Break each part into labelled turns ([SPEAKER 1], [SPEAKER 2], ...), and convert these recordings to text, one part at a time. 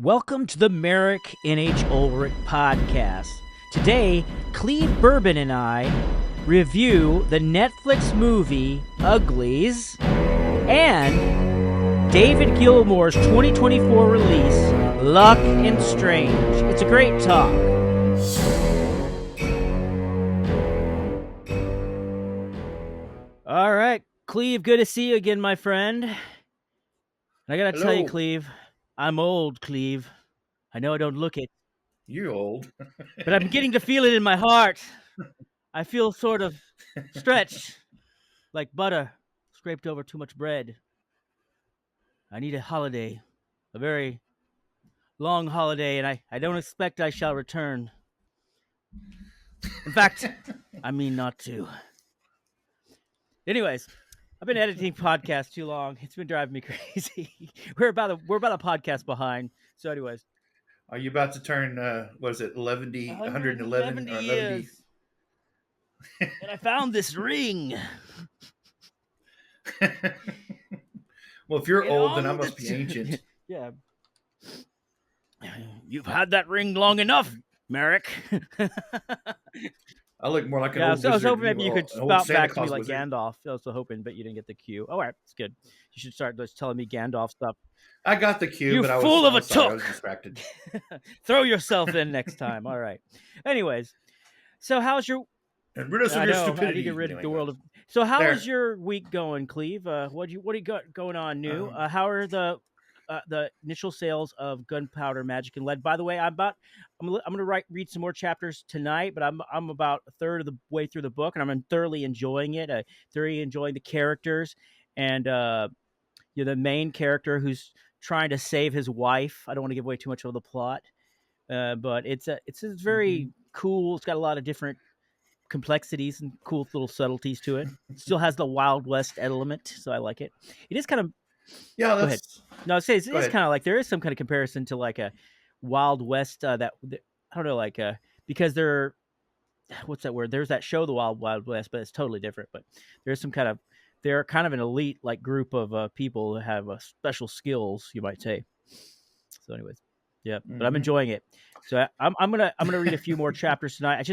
[SPEAKER 1] Welcome to the Merick N.H. Ulrik podcast. Today, Cleave, Bourbon, and I review the Netflix movie Uglies and David Gilmour's 2024 release, Luck and Strange. It's a great talk. All right, Cleave, good to see you again, my friend. I gotta tell you, Cleave, I'm old, Cleave. I know I don't look it.
[SPEAKER 2] You're old.
[SPEAKER 1] But I'm getting to feel it in my heart. I feel sort of stretched, like butter scraped over too much bread. I need a holiday, a very long holiday, and I don't expect I shall return. In fact, I mean not to. Anyways, I've been editing podcasts too long. It's been driving me crazy. We're about a podcast behind. So, anyways,
[SPEAKER 2] are you about to turn? What is it? 111 or 11?
[SPEAKER 1] Years. And I found this ring.
[SPEAKER 2] Well, if you're old, then I must be ancient.
[SPEAKER 1] Yeah. You've had that ring long enough, Merick.
[SPEAKER 2] I look more like an old wizard.
[SPEAKER 1] I was hoping maybe you could spout back to me like
[SPEAKER 2] wizard.
[SPEAKER 1] Gandalf. I was also hoping, but you didn't get the cue. All right, it's good. You should start just telling me Gandalf stuff.
[SPEAKER 2] I got the cue, but I was distracted.
[SPEAKER 1] Throw yourself in next time. All right. Anyways, so how's your...
[SPEAKER 2] And rid us of your stupidity.
[SPEAKER 1] I need to get rid of the world of... So how is your week going, Cleave? What do you got going on new? How are the initial sales of Gunpowder Magic and Lead? By the way, I'm gonna read some more chapters tonight, but I'm about a third of the way through the book, and I'm thoroughly enjoying it. Thoroughly enjoying the characters, and the main character who's trying to save his wife. I don't want to give away too much of the plot, but it's very cool. It's got a lot of different complexities and cool little subtleties to it. Still has the Wild West element, so I like it. It is kind of...
[SPEAKER 2] Yeah,
[SPEAKER 1] go ahead. No, it's kind of like there is some kind of comparison to like a Wild West that I don't know, like because they're... what's that word? There's that show, The Wild West, but it's totally different. But there's some kind of... they're kind of an elite like group of people who have special skills, you might say. So, anyways, yeah, but I'm enjoying it. So I'm gonna read a few more chapters tonight.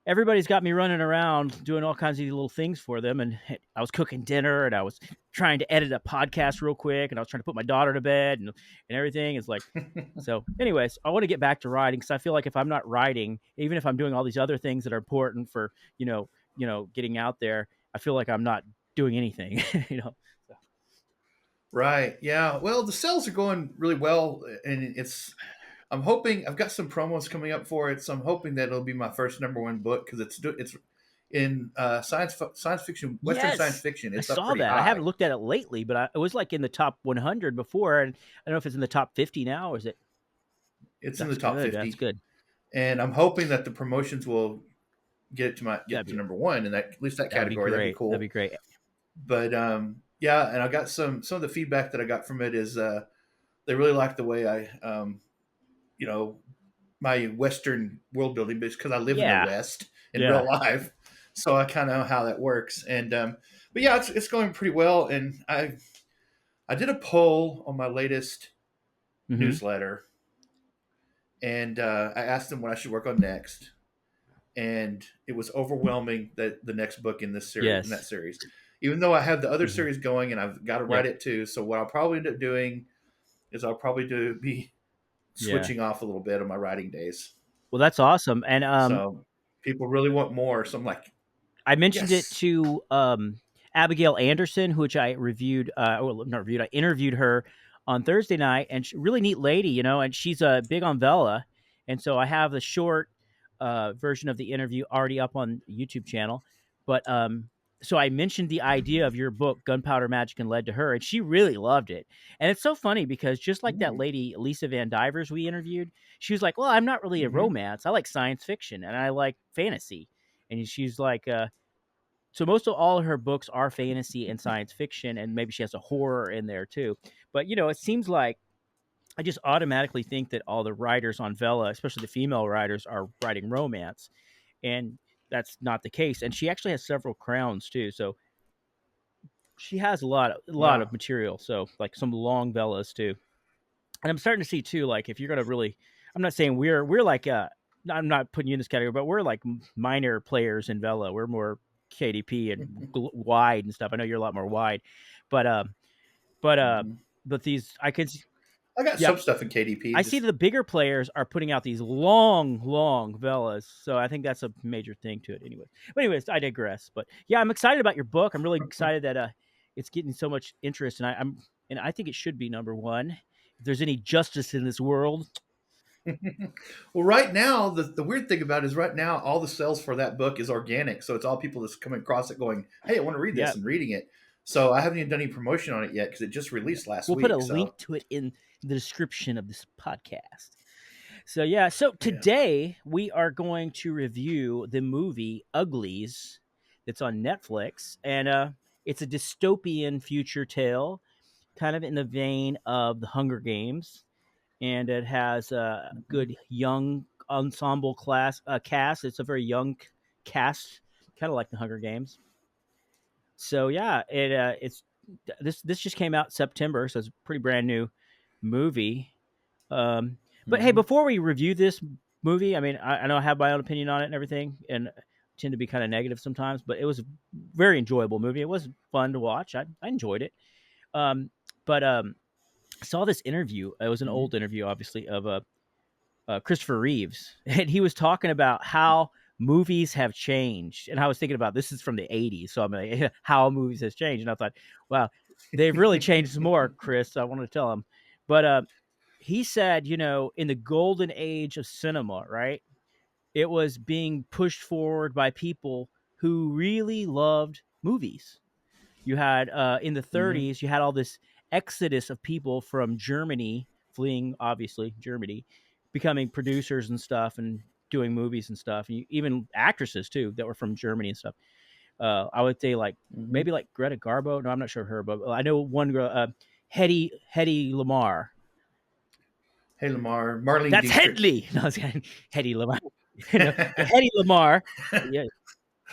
[SPEAKER 1] Everybody's got me running around doing all kinds of little things for them. And I was cooking dinner, and I was trying to edit a podcast real quick, and I was trying to put my daughter to bed and everything. It's like, so anyways, I want to get back to writing, because I feel like if I'm not writing, even if I'm doing all these other things that are important for, getting out there, I feel like I'm not doing anything, So.
[SPEAKER 2] Right. Yeah. Well, the sales are going really well, and I'm hoping I've got some promos coming up for it, so I'm hoping that it'll be my first #1 book, because it's in science fiction, Western science fiction.
[SPEAKER 1] I saw that.
[SPEAKER 2] High.
[SPEAKER 1] I haven't looked at it lately, but it was like in the top 100 before, and I don't know if it's in the top 50 now, or is it?
[SPEAKER 2] It's in the top 50.
[SPEAKER 1] That's good.
[SPEAKER 2] And I'm hoping that the promotions will get it to #1 in at least that category. That'd be cool.
[SPEAKER 1] That'd be great.
[SPEAKER 2] But yeah, and I got some of the feedback that I got from it is they really like the way I my Western world building, because I live in the West in real life, so I kind of know how that works. And but yeah, it's going pretty well. And I did a poll on my latest newsletter, and I asked them what I should work on next, and it was overwhelming that the next book in this series, in that series, even though I have the other series going, and I've got to write it too. So what I'll probably end up doing is I'll probably be switching off a little bit on my writing days.
[SPEAKER 1] Well, that's awesome. And
[SPEAKER 2] so people really want more. So I'm like,
[SPEAKER 1] I mentioned it to Abigail Anderson, which I reviewed. I interviewed her on Thursday night, and really neat lady, and she's big on Vela. And so I have the short version of the interview already up on the YouTube channel. But so I mentioned the idea of your book, Gunpowder Magic and Lead, to her, and she really loved it. And it's so funny because just like that lady, Lisa Van Divers, we interviewed, she was like, well, I'm not really a romance. I like science fiction, and I like fantasy. And she's like, so most of all of her books are fantasy and science fiction, and maybe she has a horror in there too. But, it seems like I just automatically think that all the writers on Vela, especially the female writers, are writing romance. And that's not the case. And she actually has several crowns too. So she has a lot of material. So like some long Velas too. And I'm starting to see too, like if you're gonna really, I'm not saying we're like I'm not putting you in this category, but we're like minor players in Vela. We're more KDP and wide and stuff. I know you're a lot more wide, but but
[SPEAKER 2] Mm-hmm.
[SPEAKER 1] but these I could,
[SPEAKER 2] I got
[SPEAKER 1] yeah,
[SPEAKER 2] some stuff in KDP.
[SPEAKER 1] I see
[SPEAKER 2] Just
[SPEAKER 1] the bigger players are putting out these long Velas, so I think that's a major thing to it. Anyways, I digress. But yeah, I'm excited about your book. I'm really excited that it's getting so much interest, and I think it should be number one. If there's any justice in this world,
[SPEAKER 2] well, right now, the weird thing about it is right now, all the sales for that book is organic. So it's all people that's coming across it going, hey, I want to read
[SPEAKER 1] yeah,
[SPEAKER 2] this and reading it. So I haven't even done any promotion on it yet because it just released last
[SPEAKER 1] we'll put a
[SPEAKER 2] week.
[SPEAKER 1] link
[SPEAKER 2] So
[SPEAKER 1] to it in the description of this podcast. So yeah, so
[SPEAKER 2] yeah.
[SPEAKER 1] today we are going to review the movie Uglies that's on Netflix, and it's a dystopian future tale, kind of in the vein of the Hunger Games, and it has a
[SPEAKER 2] Mm-hmm.
[SPEAKER 1] good young ensemble cast. It's a very young cast, kind of like the Hunger Games. So yeah, it's this just came out September, so it's a pretty brand new movie. Um, but hey,
[SPEAKER 2] Mm-hmm.
[SPEAKER 1] before we review this movie, I mean, I know I have my own opinion on it and everything, and I tend to be kind of negative sometimes, but it was a very enjoyable movie. It was fun to watch. I enjoyed it. Um, but I saw this interview. It was an
[SPEAKER 2] Mm-hmm.
[SPEAKER 1] old interview, obviously, of Christopher Reeves, and he was talking about how movies have changed. And I was thinking about this is from the '80s, so I'm like, how movies has changed. And I thought, wow, they've really changed some more, Chris. I wanted to tell him, but he said, in the golden age of cinema, right? It was being pushed forward by people who really loved movies. You had in the
[SPEAKER 2] Mm-hmm.
[SPEAKER 1] 30s, you had all this exodus of people from Germany fleeing, obviously Germany, becoming producers and stuff, and doing movies and stuff. And even actresses too that were from Germany and stuff. I would say like
[SPEAKER 2] Mm-hmm.
[SPEAKER 1] maybe like Greta Garbo. No, I'm not sure of her, but I know one girl, Hedy Lamar.
[SPEAKER 2] Hey, Lamar, Marlene
[SPEAKER 1] That's
[SPEAKER 2] Dietrich.
[SPEAKER 1] Headley. No, it's Hedy Lamar. No, but Hedy Lamar. Yeah,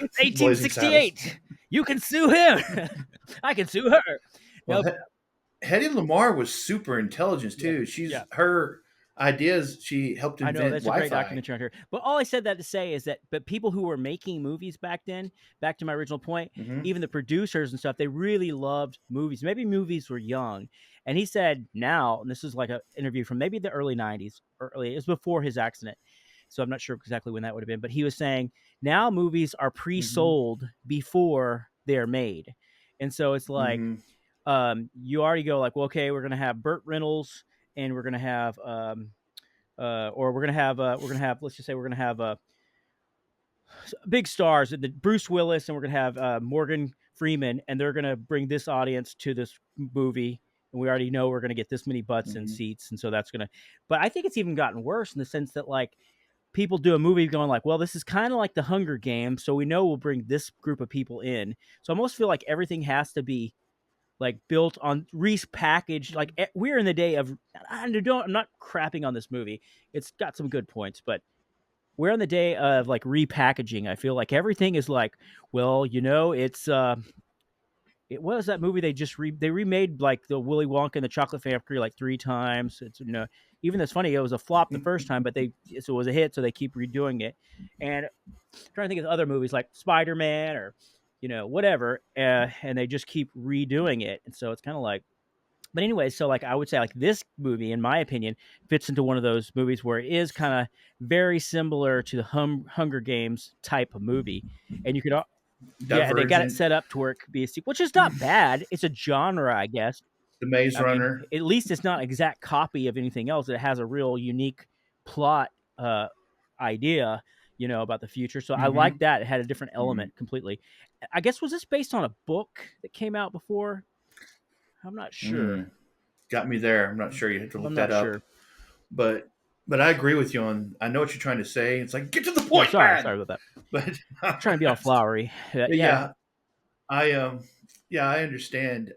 [SPEAKER 1] it's
[SPEAKER 2] Blazing Saddles.
[SPEAKER 1] 1868. You can sue him. I can sue her.
[SPEAKER 2] Well,
[SPEAKER 1] No,
[SPEAKER 2] Hedy Lamar was super intelligent
[SPEAKER 1] yeah,
[SPEAKER 2] too.
[SPEAKER 1] yeah.
[SPEAKER 2] She's her ideas. She helped
[SPEAKER 1] I know
[SPEAKER 2] invent
[SPEAKER 1] that's a great
[SPEAKER 2] Wi-Fi.
[SPEAKER 1] documentary on her. But all I said that to say is that, but people who were making movies back then, back to my original point,
[SPEAKER 2] Mm-hmm.
[SPEAKER 1] even the producers and stuff, they really loved movies. Maybe movies were young. And he said now, and this is like an interview from maybe the early '90s, it was before his accident. So I'm not sure exactly when that would have been, but he was saying now movies are
[SPEAKER 2] Mm-hmm.
[SPEAKER 1] pre-sold before they're made. And so it's like,
[SPEAKER 2] Mm-hmm.
[SPEAKER 1] you already go like, well, okay, we're going to have Burt Reynolds, and we're going to have, or we're gonna have let's just say we're gonna have big stars, the Bruce Willis, and we're gonna have Morgan Freeman, and they're gonna bring this audience to this movie, and we already know we're gonna get this many butts and
[SPEAKER 2] Mm-hmm.
[SPEAKER 1] seats, and so that's gonna. But I think it's even gotten worse in the sense that like people do a movie going like, well, this is kind of like the Hunger Games, so we know we'll bring this group of people in. So I almost feel like everything has to be like built on repackaged. Like we're in the day of. I'm not crapping on this movie. It's got some good points, but we're on the day of like repackaging. I feel like everything is like, well, it's it was that movie they remade like the Willy Wonka and the Chocolate Factory like 3 times. It's even that's funny. It was a flop the first time, but so it was a hit, so they keep redoing it. And I'm trying to think of other movies like Spider Man or whatever, and they just keep redoing it, and so it's kind of like. But anyway, so like I would say like this movie, in my opinion, fits into one of those movies where it is kind of very similar to the Hunger Games type of movie, and you could yeah, they got it
[SPEAKER 2] Divergent.
[SPEAKER 1] set up to where it could be a sequel, which is not bad. It's a genre, I guess.
[SPEAKER 2] The Maze
[SPEAKER 1] I mean,
[SPEAKER 2] Runner.
[SPEAKER 1] at least it's not an exact copy of anything else. It has a real unique plot idea, about the future. So I like
[SPEAKER 2] Mm-hmm.
[SPEAKER 1] that. It had a different
[SPEAKER 2] Mm-hmm.
[SPEAKER 1] element completely. I guess was this based on a book that came out before? I'm not sure.
[SPEAKER 2] Mm. Got me there. I'm not sure. You have to
[SPEAKER 1] I'm
[SPEAKER 2] look that
[SPEAKER 1] not
[SPEAKER 2] up.
[SPEAKER 1] sure.
[SPEAKER 2] But I agree with you on. I know what you're trying to say. It's like get to the
[SPEAKER 1] Yeah,
[SPEAKER 2] point,
[SPEAKER 1] sorry
[SPEAKER 2] man.
[SPEAKER 1] about that.
[SPEAKER 2] But
[SPEAKER 1] Trying to be all flowery.
[SPEAKER 2] but
[SPEAKER 1] Yeah,
[SPEAKER 2] yeah, I yeah, I understand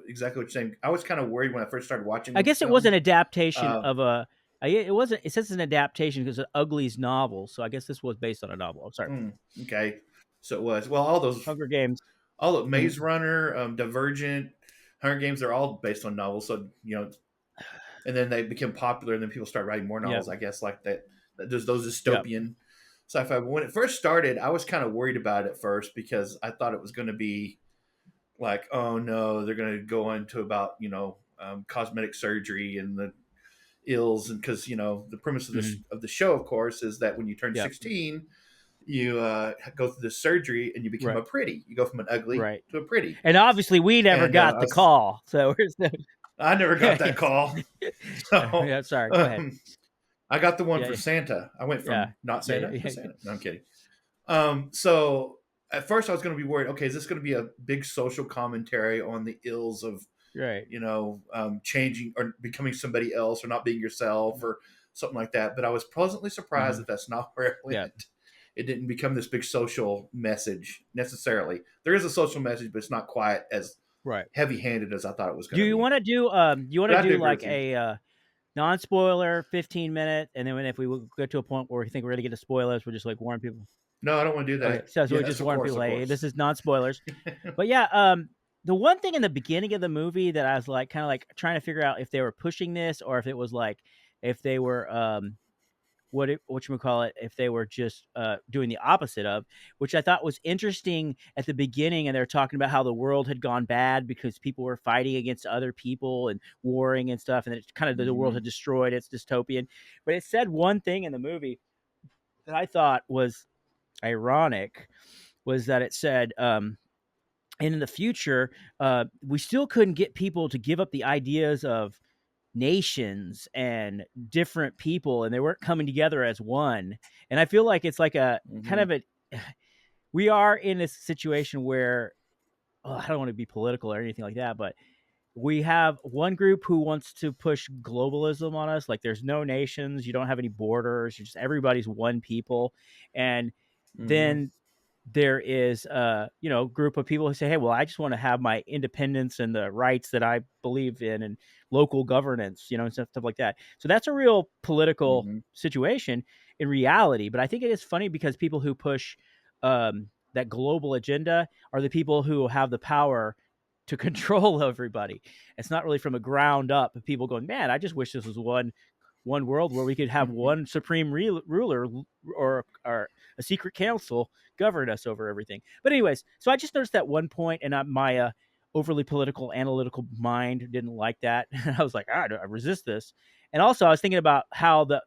[SPEAKER 2] exactly what you're saying. I was kind of worried when I first started watching
[SPEAKER 1] I
[SPEAKER 2] the
[SPEAKER 1] guess it was
[SPEAKER 2] film.
[SPEAKER 1] an adaptation
[SPEAKER 2] Uh,
[SPEAKER 1] of a. It wasn't. It says it's an adaptation because of Uglies novel. So I guess this was based on a novel. I'm sorry.
[SPEAKER 2] okay, so it was. Well, all those,
[SPEAKER 1] Hunger Games.
[SPEAKER 2] all the
[SPEAKER 1] Mhm.
[SPEAKER 2] Maze Runner, Divergent, Hunger Games, they're all based on novels. So and then they became popular, and then people start writing more novels. I guess like that. There's those dystopian sci-fi. But when it first started, I was kind of worried about it at first because I thought it was going to be like, oh no, they're going to go into about cosmetic surgery and the ills, and because the premise of the show, of course, is that when you turn 16, you go through this surgery and you become a pretty. You go from an ugly to a pretty.
[SPEAKER 1] And obviously, we never got the call, so
[SPEAKER 2] I never got that call. So,
[SPEAKER 1] sorry. Go ahead.
[SPEAKER 2] I got the one for Santa. I went from not Santa to Santa. No, I'm kidding. So at first I was going to be worried. Okay, is this going to be a big social commentary on the ills of changing or becoming somebody else or not being yourself or something like that? But I was pleasantly surprised that that's not where it went. It didn't become this big social message necessarily. There is a social message, but it's not quite as heavy-handed as I thought it was going to be.
[SPEAKER 1] Do you want to do? You want to do like a non-spoiler 15-minute, and then if we get to a point where we think we're going to get to spoilers, we'll just like warn people.
[SPEAKER 2] No, I don't want to do that.
[SPEAKER 1] Okay, so we just warn people, hey, this is non-spoilers. But the one thing in the beginning of the movie that I was like kind of like trying to figure out if they were pushing this or if it was like if they were whatchamacallit, if they were just doing the opposite of, which I thought was interesting at the beginning, and they're talking about how the world had gone bad because people were fighting against other people and warring and stuff, and it's kind of the world had destroyed. It's dystopian. But it said one thing in the movie that I thought was ironic, was that it said and in the future we still couldn't get people to give up the ideas of nations and different people, and they weren't coming together as one. And I feel like it's like a kind of we are in a situation where I don't want to be political or anything like that, but we have one group who wants to push globalism on us, like there's no nations, you don't have any borders, you're just everybody's one people. And then there is a group of people who say, hey, well, I just want to have my independence and the rights that I believe in and local governance, and stuff like that. So that's a real political situation in reality. But I think it is funny because people who push that global agenda are the people who have the power to control everybody. It's not really from a ground up of people going, man, I just wish this was one world where we could have one supreme ruler or a secret council govern us over everything. But anyways, so I just noticed that one point, and my overly political, analytical mind didn't like that. I was like, I resist this. And also, I was thinking about how the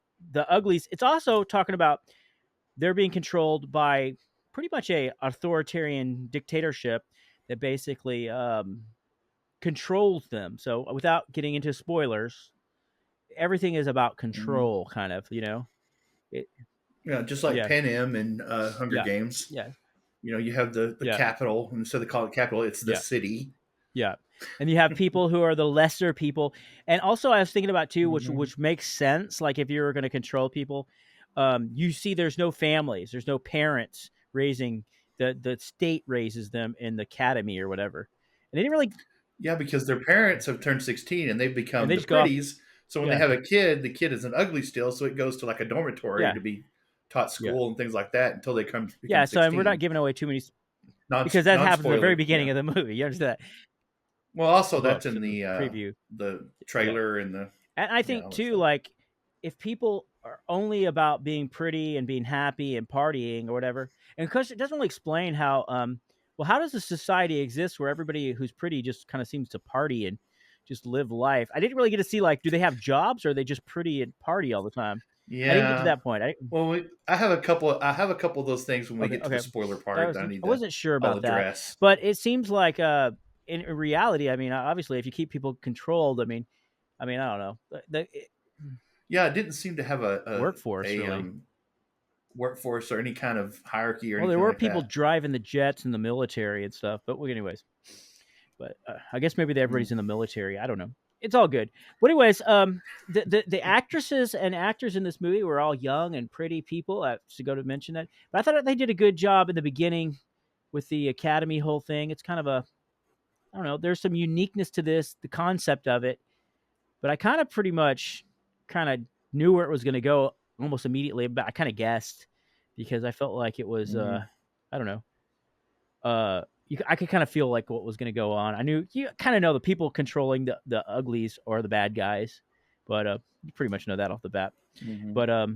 [SPEAKER 1] Uglies. It's also talking about they're being controlled by pretty much a authoritarian dictatorship that basically controls them. So without getting into spoilers, everything is about control, kind of,
[SPEAKER 2] just like Pen M and Hunger Games. You have the capital, and so they call it capital, it's the city. And you have people who are the lesser people. And also I was thinking about too, which makes sense, like if you were going to control people, you see there's no families, there's no parents raising, the state raises them in the academy or whatever. And they didn't really because their parents have turned 16 and they've become the pretties. So when they have a kid, the kid is an ugly still, so it goes to like a dormitory to be taught school and things like that until they become 16.
[SPEAKER 1] So we're not giving away too many, because that happens at the very beginning of the movie. You understand that?
[SPEAKER 2] Well, also that's in the preview, the trailer, and the.
[SPEAKER 1] And I think too, like if people are only about being pretty and being happy and partying or whatever, and because it doesn't really explain how, well, how does a society exist where everybody who's pretty just kind of seems to party and just live life? I didn't really get to see, like, do they have jobs or are they just pretty and party all the time?
[SPEAKER 2] Yeah,
[SPEAKER 1] I didn't get to that point.
[SPEAKER 2] I have a couple of those things when we get to the spoiler part.
[SPEAKER 1] I wasn't sure about that, but it seems like in reality, I mean, obviously, if you keep people controlled, I mean, I don't know.
[SPEAKER 2] It didn't seem to have a
[SPEAKER 1] workforce,
[SPEAKER 2] workforce or any kind of hierarchy or anything.
[SPEAKER 1] Well, there were
[SPEAKER 2] like
[SPEAKER 1] people
[SPEAKER 2] that.
[SPEAKER 1] driving the jets in the military and stuff, but anyways. But I guess maybe everybody's in the military. I don't know. It's all good. But anyways, the actresses and actors in this movie were all young and pretty people. I have to go to mention that. But I thought they did a good job in the beginning with the Academy whole thing. It's kind of I don't know, there's some uniqueness to this, the concept of it. But I kind of pretty much knew where it was going to go almost immediately. But I kind of guessed because I felt like it was, I don't know. I could kind of feel like what was going to go on. I knew you kind of know the people controlling the Uglies are the bad guys, but you pretty much know that off the bat.
[SPEAKER 2] Mm-hmm.
[SPEAKER 1] But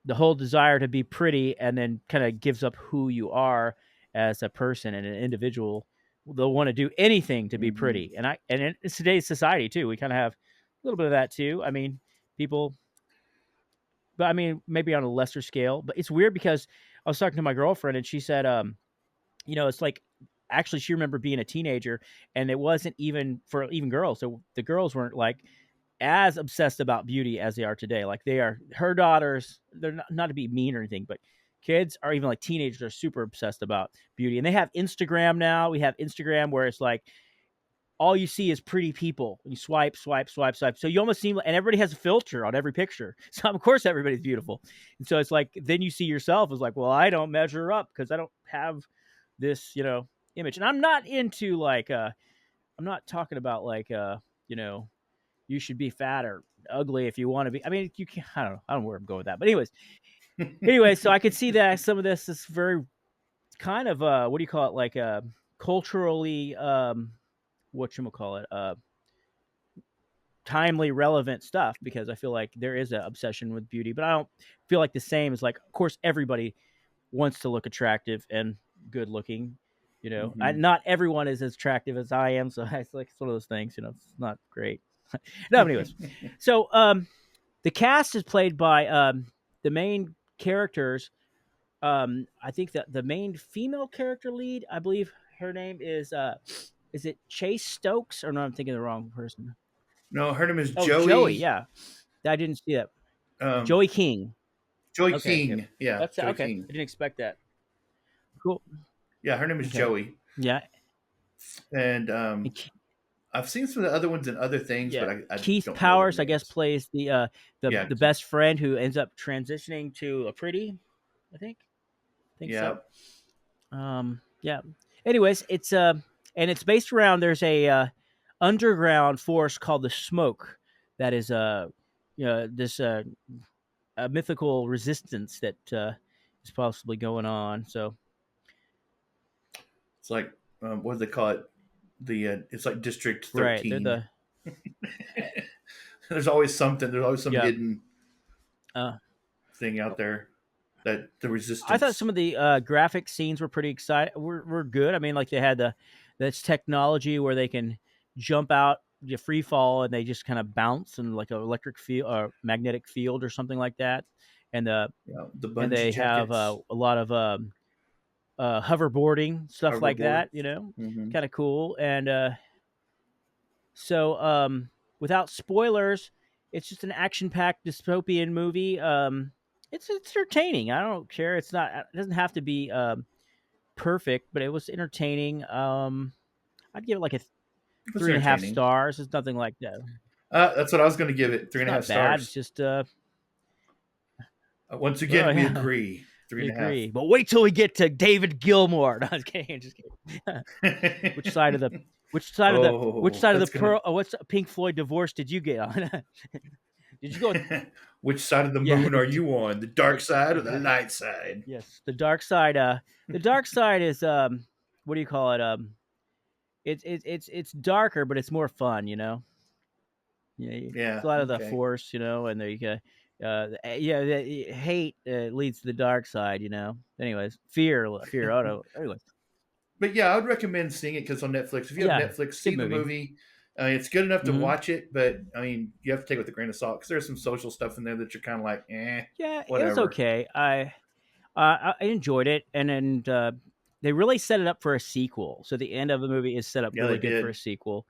[SPEAKER 1] the whole desire to be pretty and then kind of gives up who you are as a person and an individual. They'll want to do anything to be
[SPEAKER 2] Mm-hmm.
[SPEAKER 1] pretty, and in today's society too, we kind of have a little bit of that too. I mean, people, but I mean, maybe on a lesser scale. But it's weird because I was talking to my girlfriend and she said, it's like actually she remembered being a teenager and it wasn't even for even girls. So the girls weren't like as obsessed about beauty as they are today. Like they are her daughters, they're not to be mean or anything, but kids are even like teenagers are super obsessed about beauty. And they have Instagram now. We have Instagram where it's like all you see is pretty people. You swipe, swipe, swipe, swipe. So you almost seem like, and everybody has a filter on every picture. So of course everybody's beautiful. And so it's like, then you see yourself as like, well, I don't measure up because I don't have this, image. And I'm not into like, I'm not talking about like, you should be fat or ugly if you want to be. I mean, you can. I don't know. I don't know where I'm going with that. But anyways, so I could see that some of this is very kind of what do you call it? Like culturally, whatchamacallit, timely relevant stuff because I feel like there is an obsession with beauty, but I don't feel like the same as like, of course, everybody wants to look attractive and good looking.
[SPEAKER 2] Mm-hmm.
[SPEAKER 1] Not everyone is as attractive as I am, so it's like it's one of those things. It's not great. No, but anyways, so the cast is played by the main characters. I think that the main female character lead, I believe her name is it Chase Stokes or no? I'm thinking of the wrong person.
[SPEAKER 2] No, her name is
[SPEAKER 1] Oh, Joey.
[SPEAKER 2] Joey.
[SPEAKER 1] Yeah, I didn't see that.
[SPEAKER 2] Um,
[SPEAKER 1] Joey King.
[SPEAKER 2] Joey
[SPEAKER 1] Okay, okay.
[SPEAKER 2] King. Yeah,
[SPEAKER 1] That's
[SPEAKER 2] Joey
[SPEAKER 1] okay. I
[SPEAKER 2] King.
[SPEAKER 1] didn't expect that. Cool.
[SPEAKER 2] Yeah, her name is
[SPEAKER 1] Okay.
[SPEAKER 2] Joey.
[SPEAKER 1] Yeah.
[SPEAKER 2] And I've seen some of the other ones in other things,
[SPEAKER 1] Yeah.
[SPEAKER 2] but I
[SPEAKER 1] Keith
[SPEAKER 2] don't know their
[SPEAKER 1] Powers, I guess,
[SPEAKER 2] names.
[SPEAKER 1] plays the
[SPEAKER 2] Yeah,
[SPEAKER 1] the best friend who ends up transitioning to a pretty. I think
[SPEAKER 2] yeah.
[SPEAKER 1] so. Yeah. Anyways, it's and it's based around there's a underground force called the Smoke that is this a mythical resistance that is possibly going on. So
[SPEAKER 2] It's like what do they call it? It's like District
[SPEAKER 1] right, they're
[SPEAKER 2] 13.
[SPEAKER 1] the
[SPEAKER 2] There's always something. There's always some
[SPEAKER 1] yeah.
[SPEAKER 2] hidden thing out there that the
[SPEAKER 1] I thought
[SPEAKER 2] resistance.
[SPEAKER 1] some of the graphic scenes were pretty exciting. Were good. I mean, like they had this technology where they can jump out, you free fall, and they just kind of bounce and like an electric field or magnetic field or something like that. And
[SPEAKER 2] The
[SPEAKER 1] and
[SPEAKER 2] bungee
[SPEAKER 1] they have
[SPEAKER 2] jackets,
[SPEAKER 1] a lot of hoverboarding stuff like
[SPEAKER 2] hoverboard.
[SPEAKER 1] that.
[SPEAKER 2] Hmm.
[SPEAKER 1] Kind of cool. And so without spoilers, it's just an action-packed dystopian movie. It's entertaining. I don't care. It doesn't have to be perfect, but it was entertaining. I'd give it like a
[SPEAKER 2] It was
[SPEAKER 1] three and a half
[SPEAKER 2] entertaining.
[SPEAKER 1] stars. It's nothing like that.
[SPEAKER 2] That's what I was going to give it. Three
[SPEAKER 1] It's
[SPEAKER 2] and a half
[SPEAKER 1] not bad. It's
[SPEAKER 2] stars.
[SPEAKER 1] just
[SPEAKER 2] Once
[SPEAKER 1] well,
[SPEAKER 2] again, we
[SPEAKER 1] yeah,
[SPEAKER 2] agree. Three
[SPEAKER 1] we
[SPEAKER 2] and a half.
[SPEAKER 1] agree. But wait till we get to David Gilmour. No, I was kidding. Just kidding. which side of the which side of the which
[SPEAKER 2] Oh,
[SPEAKER 1] side of the
[SPEAKER 2] that's gonna.
[SPEAKER 1] pearl? What's Pink Floyd divorce did you get on? Did you go?
[SPEAKER 2] Which side of the
[SPEAKER 1] Yeah,
[SPEAKER 2] moon are you on? The dark side or the
[SPEAKER 1] the
[SPEAKER 2] light side?
[SPEAKER 1] yes, the dark side. The dark side is what do you call it? It's darker, but it's more fun. Yeah, it's
[SPEAKER 2] Yeah.
[SPEAKER 1] a lot of the
[SPEAKER 2] Okay.
[SPEAKER 1] force, and there you go. The hate leads to the dark side. Anyways, fear. Oh no. Anyways,
[SPEAKER 2] But yeah, I would recommend seeing it because on Netflix, if you have
[SPEAKER 1] yeah,
[SPEAKER 2] Netflix,
[SPEAKER 1] it's a
[SPEAKER 2] see
[SPEAKER 1] good
[SPEAKER 2] the
[SPEAKER 1] movie.
[SPEAKER 2] movie. It's good enough to
[SPEAKER 1] Hmm.
[SPEAKER 2] watch it, but I mean, you have to take it with a grain of salt because there's some social stuff in there that you're kind of like,
[SPEAKER 1] Yeah, it was
[SPEAKER 2] whatever.
[SPEAKER 1] okay. I enjoyed it, and they really set it up for a sequel. So the end of the movie is set up
[SPEAKER 2] Yeah,
[SPEAKER 1] really
[SPEAKER 2] they
[SPEAKER 1] good for a
[SPEAKER 2] did.
[SPEAKER 1] sequel.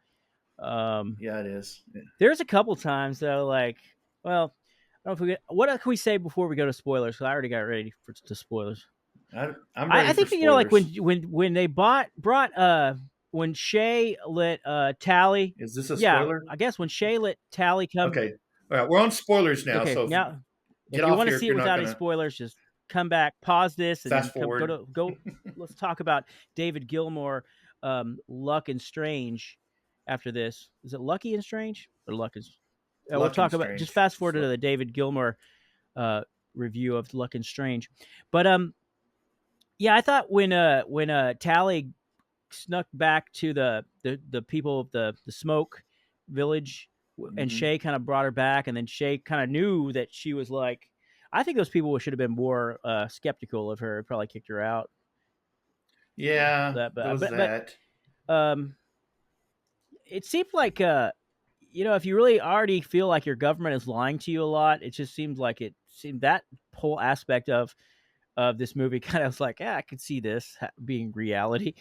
[SPEAKER 1] Um,
[SPEAKER 2] Yeah, it is. Yeah.
[SPEAKER 1] there's a couple times though, like, well, I don't know if what can we say before we go to spoilers? Because I already got ready to spoilers.
[SPEAKER 2] I'm
[SPEAKER 1] I
[SPEAKER 2] ready for
[SPEAKER 1] think like
[SPEAKER 2] spoilers.
[SPEAKER 1] when they brought when Shay let Tally,
[SPEAKER 2] Is this a
[SPEAKER 1] yeah,
[SPEAKER 2] spoiler?
[SPEAKER 1] I guess when Shay let Tally come.
[SPEAKER 2] Okay. All right, we're on spoilers now.
[SPEAKER 1] Okay,
[SPEAKER 2] So
[SPEAKER 1] now
[SPEAKER 2] get
[SPEAKER 1] if you
[SPEAKER 2] off
[SPEAKER 1] want to
[SPEAKER 2] here if
[SPEAKER 1] see it
[SPEAKER 2] you're not
[SPEAKER 1] without any
[SPEAKER 2] gonna
[SPEAKER 1] spoilers, just come back, pause this, and then
[SPEAKER 2] fast forward.
[SPEAKER 1] go. Let's talk about David Gilmour, Luck and Strange. After this, is it Lucky and Strange or Luck is? We'll
[SPEAKER 2] Luck and
[SPEAKER 1] talk about just
[SPEAKER 2] Strange.
[SPEAKER 1] fast forward
[SPEAKER 2] Just
[SPEAKER 1] to
[SPEAKER 2] look.
[SPEAKER 1] the David Gilmour uh, review of Luck and Strange. But yeah, I thought when Tally snuck back to the people of the smoke village and
[SPEAKER 2] Mm-hmm.
[SPEAKER 1] Shay kind of brought her back, and then Shay kind of knew that she was like, I think those people should have been more skeptical of her, probably kicked her out.
[SPEAKER 2] Yeah,
[SPEAKER 1] That
[SPEAKER 2] there
[SPEAKER 1] bad,
[SPEAKER 2] was
[SPEAKER 1] but
[SPEAKER 2] that.
[SPEAKER 1] um, it seemed like if you really already feel like your government is lying to you a lot, it just seems like it seemed that whole aspect of this movie kind of was like, yeah, I could see this being reality.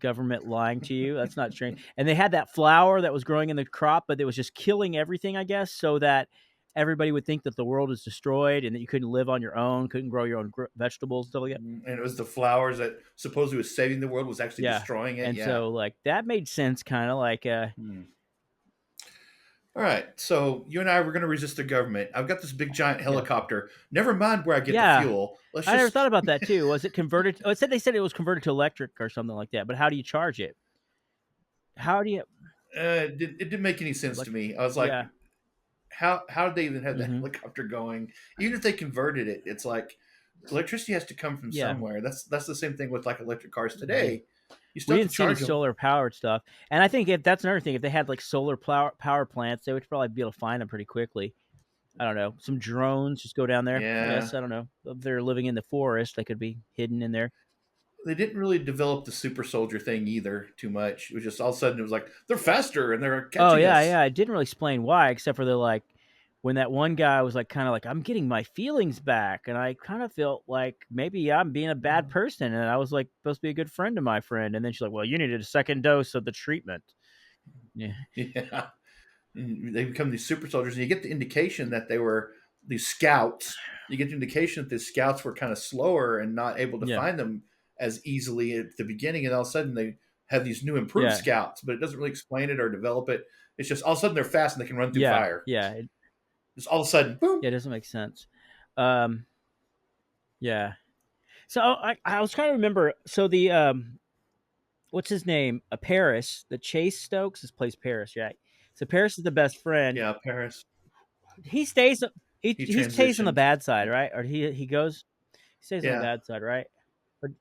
[SPEAKER 1] Government lying to you. That's not strange. And they had that flower that was growing in the crop, but it was just killing everything, I guess, so that everybody would think that the world is destroyed and that you couldn't live on your own, couldn't grow your own vegetables, stuff like that.
[SPEAKER 2] And it was the flowers that supposedly was saving the world was actually
[SPEAKER 1] Yeah.
[SPEAKER 2] destroying it.
[SPEAKER 1] And
[SPEAKER 2] Yeah.
[SPEAKER 1] so like that made sense, kind of like
[SPEAKER 2] Hmm. All right, so you and I were going to resist the government. I've got this big giant
[SPEAKER 1] yeah.
[SPEAKER 2] helicopter. Never mind where I get the
[SPEAKER 1] Yeah.
[SPEAKER 2] fuel. Let's
[SPEAKER 1] I never thought
[SPEAKER 2] just.
[SPEAKER 1] about that too. Was it converted? Oh, they said it was converted to electric or something like that. But how do you charge it? How do you
[SPEAKER 2] It didn't make any sense
[SPEAKER 1] like?
[SPEAKER 2] to me. I was like,
[SPEAKER 1] Yeah.
[SPEAKER 2] how did they even have the
[SPEAKER 1] Mm-hmm.
[SPEAKER 2] helicopter going? Even if they converted it, it's like electricity has to come from
[SPEAKER 1] Yeah.
[SPEAKER 2] somewhere. That's the same thing with like electric cars
[SPEAKER 1] Mm-hmm.
[SPEAKER 2] today. You still
[SPEAKER 1] We
[SPEAKER 2] have to
[SPEAKER 1] didn't see any
[SPEAKER 2] charge them.
[SPEAKER 1] solar powered stuff, and I think if that's another thing, if they had like solar power plants, they would probably be able to find them pretty quickly. I don't know. Some drones just go down there. I
[SPEAKER 2] Yeah,
[SPEAKER 1] guess I don't know. If they're living in the forest, they could be hidden in there.
[SPEAKER 2] they didn't really develop the super soldier thing either too much. It was just all of a sudden it was like they're faster and they're
[SPEAKER 1] Oh
[SPEAKER 2] catching
[SPEAKER 1] yeah,
[SPEAKER 2] us.
[SPEAKER 1] yeah. It didn't really explain why, except for the like when that one guy was like kind of like I'm getting my feelings back, and I kind of felt like maybe I'm being a bad person, and I was like supposed to be a good friend to my friend, and then she's like, well, you needed a second dose of the treatment. Yeah,
[SPEAKER 2] Yeah, and they become these super soldiers, and you get the indication that they were these scouts. You get the indication that the scouts were kind of slower and not able to
[SPEAKER 1] yeah,
[SPEAKER 2] find them as easily at the beginning, and all of a sudden they have these new improved
[SPEAKER 1] yeah,
[SPEAKER 2] scouts, but it doesn't really explain it or develop it. It's just all of a sudden they're fast and they can run through
[SPEAKER 1] yeah,
[SPEAKER 2] fire.
[SPEAKER 1] yeah.
[SPEAKER 2] Just all of a sudden, boom.
[SPEAKER 1] Yeah, it doesn't make sense. Um, yeah. So I was trying to remember. So the what's his name? Paris, the Chase Stokes, this plays Paris, right? So Paris is the best friend.
[SPEAKER 2] Yeah, Paris.
[SPEAKER 1] He stays.
[SPEAKER 2] He
[SPEAKER 1] He stays on the
[SPEAKER 2] transitioned.
[SPEAKER 1] bad side,
[SPEAKER 2] Yeah,
[SPEAKER 1] right? Or he goes. He stays on the
[SPEAKER 2] yeah,
[SPEAKER 1] bad side, right? Or,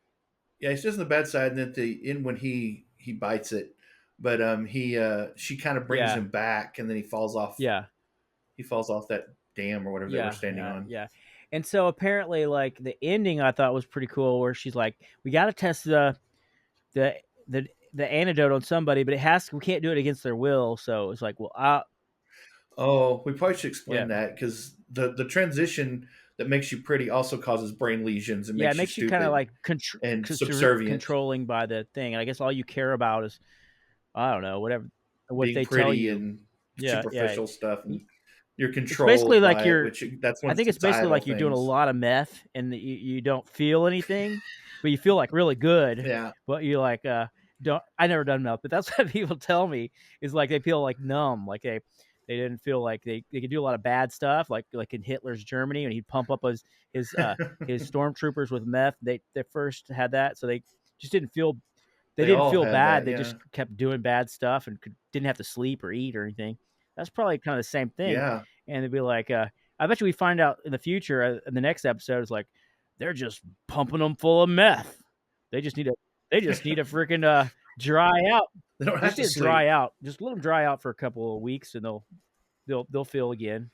[SPEAKER 2] yeah. He stays on the bad side, and then at the end when he bites it, but he she kind of brings
[SPEAKER 1] yeah,
[SPEAKER 2] him back, and then he falls off.
[SPEAKER 1] yeah,
[SPEAKER 2] He falls off that dam or whatever they were
[SPEAKER 1] yeah,
[SPEAKER 2] standing
[SPEAKER 1] yeah,
[SPEAKER 2] on.
[SPEAKER 1] yeah. And so apparently, like the ending, I thought was pretty cool, where she's like, "We got to test the the antidote on somebody, but we can't do it against their will." So it's like, well,
[SPEAKER 2] Oh, we probably should
[SPEAKER 1] yeah,
[SPEAKER 2] explain that because the transition that makes you pretty also causes brain lesions and
[SPEAKER 1] yeah, it
[SPEAKER 2] makes you
[SPEAKER 1] makes you kind of
[SPEAKER 2] stupid
[SPEAKER 1] like
[SPEAKER 2] and subservient.
[SPEAKER 1] controlling by the thing, and I guess all you care about is I don't know whatever what
[SPEAKER 2] Being
[SPEAKER 1] they tell
[SPEAKER 2] pretty
[SPEAKER 1] you.
[SPEAKER 2] and
[SPEAKER 1] Yeah, yeah.
[SPEAKER 2] superficial stuff, and you're
[SPEAKER 1] It's basically
[SPEAKER 2] controlled
[SPEAKER 1] like
[SPEAKER 2] by it,
[SPEAKER 1] you're.
[SPEAKER 2] which that's one
[SPEAKER 1] I
[SPEAKER 2] of the
[SPEAKER 1] think it's basically
[SPEAKER 2] societal
[SPEAKER 1] like you're doing a
[SPEAKER 2] things.
[SPEAKER 1] lot of meth and you don't feel anything, but you feel like really good.
[SPEAKER 2] Yeah,
[SPEAKER 1] But you like don't. I never done meth, but that's what people tell me is like they feel like numb, like they didn't feel like they could do a lot of bad stuff, like in Hitler's Germany when he'd pump up his his stormtroopers with meth. They first had that, so they just didn't feel they
[SPEAKER 2] they
[SPEAKER 1] didn't
[SPEAKER 2] all
[SPEAKER 1] feel
[SPEAKER 2] had
[SPEAKER 1] bad.
[SPEAKER 2] that.
[SPEAKER 1] They
[SPEAKER 2] Yeah,
[SPEAKER 1] just kept doing bad stuff and didn't have to sleep or eat or anything. That's probably kind of the same thing.
[SPEAKER 2] yeah.
[SPEAKER 1] And they'd be like, I bet you we find out in the future in the next episode is like they're just pumping them full of meth. They just need to freaking dry out.
[SPEAKER 2] They don't
[SPEAKER 1] They
[SPEAKER 2] have
[SPEAKER 1] just
[SPEAKER 2] to
[SPEAKER 1] need to dry
[SPEAKER 2] sleep.
[SPEAKER 1] out. Just let them dry out for a couple of weeks and they'll feel again.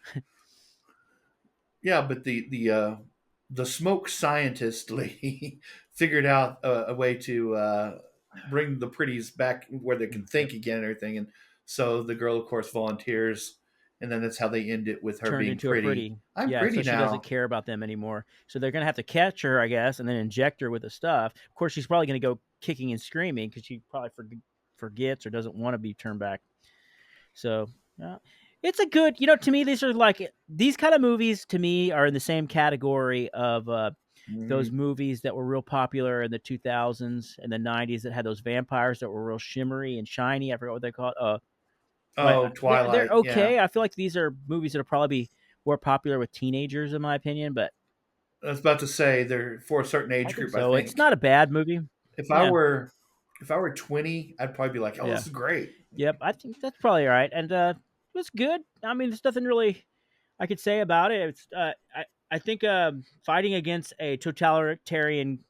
[SPEAKER 2] Yeah, but the smoke scientist lady figured out a way to bring the pretties back where they can
[SPEAKER 1] Yep.
[SPEAKER 2] think again and everything. And so the girl, of course, volunteers, and then that's how they end it with her
[SPEAKER 1] Turned
[SPEAKER 2] being
[SPEAKER 1] into a
[SPEAKER 2] pretty.
[SPEAKER 1] pretty.
[SPEAKER 2] I'm
[SPEAKER 1] Yeah, so
[SPEAKER 2] pretty
[SPEAKER 1] she doesn't
[SPEAKER 2] now.
[SPEAKER 1] care about them anymore. So they're gonna have to catch her, I guess, and then inject her with the stuff. Of course, she's probably gonna go kicking and screaming because she probably forgets or doesn't want to be turned back. So it's a good, to me, these are like these kind of movies to me are in the same category of those
[SPEAKER 2] Mhm.
[SPEAKER 1] movies that were real popular in the 2000s and the 90s that had those vampires that were real shimmery and shiny. I forgot what they call it. But
[SPEAKER 2] Oh,
[SPEAKER 1] they're
[SPEAKER 2] Twilight. Yeah,
[SPEAKER 1] okay. I feel like these are movies that'll probably be more popular with teenagers, in my opinion. But
[SPEAKER 2] I was about to say they're for a certain
[SPEAKER 1] I
[SPEAKER 2] age
[SPEAKER 1] think
[SPEAKER 2] group. I
[SPEAKER 1] so. It's
[SPEAKER 2] think
[SPEAKER 1] not a bad movie.
[SPEAKER 2] if I
[SPEAKER 1] Yeah,
[SPEAKER 2] were if I were 20, I'd probably be like, "Oh,
[SPEAKER 1] yeah,
[SPEAKER 2] this is great."
[SPEAKER 1] yep. I think that's probably all right. And it was good. I mean, there's nothing really I could say about it. I think fighting against a totalitarian,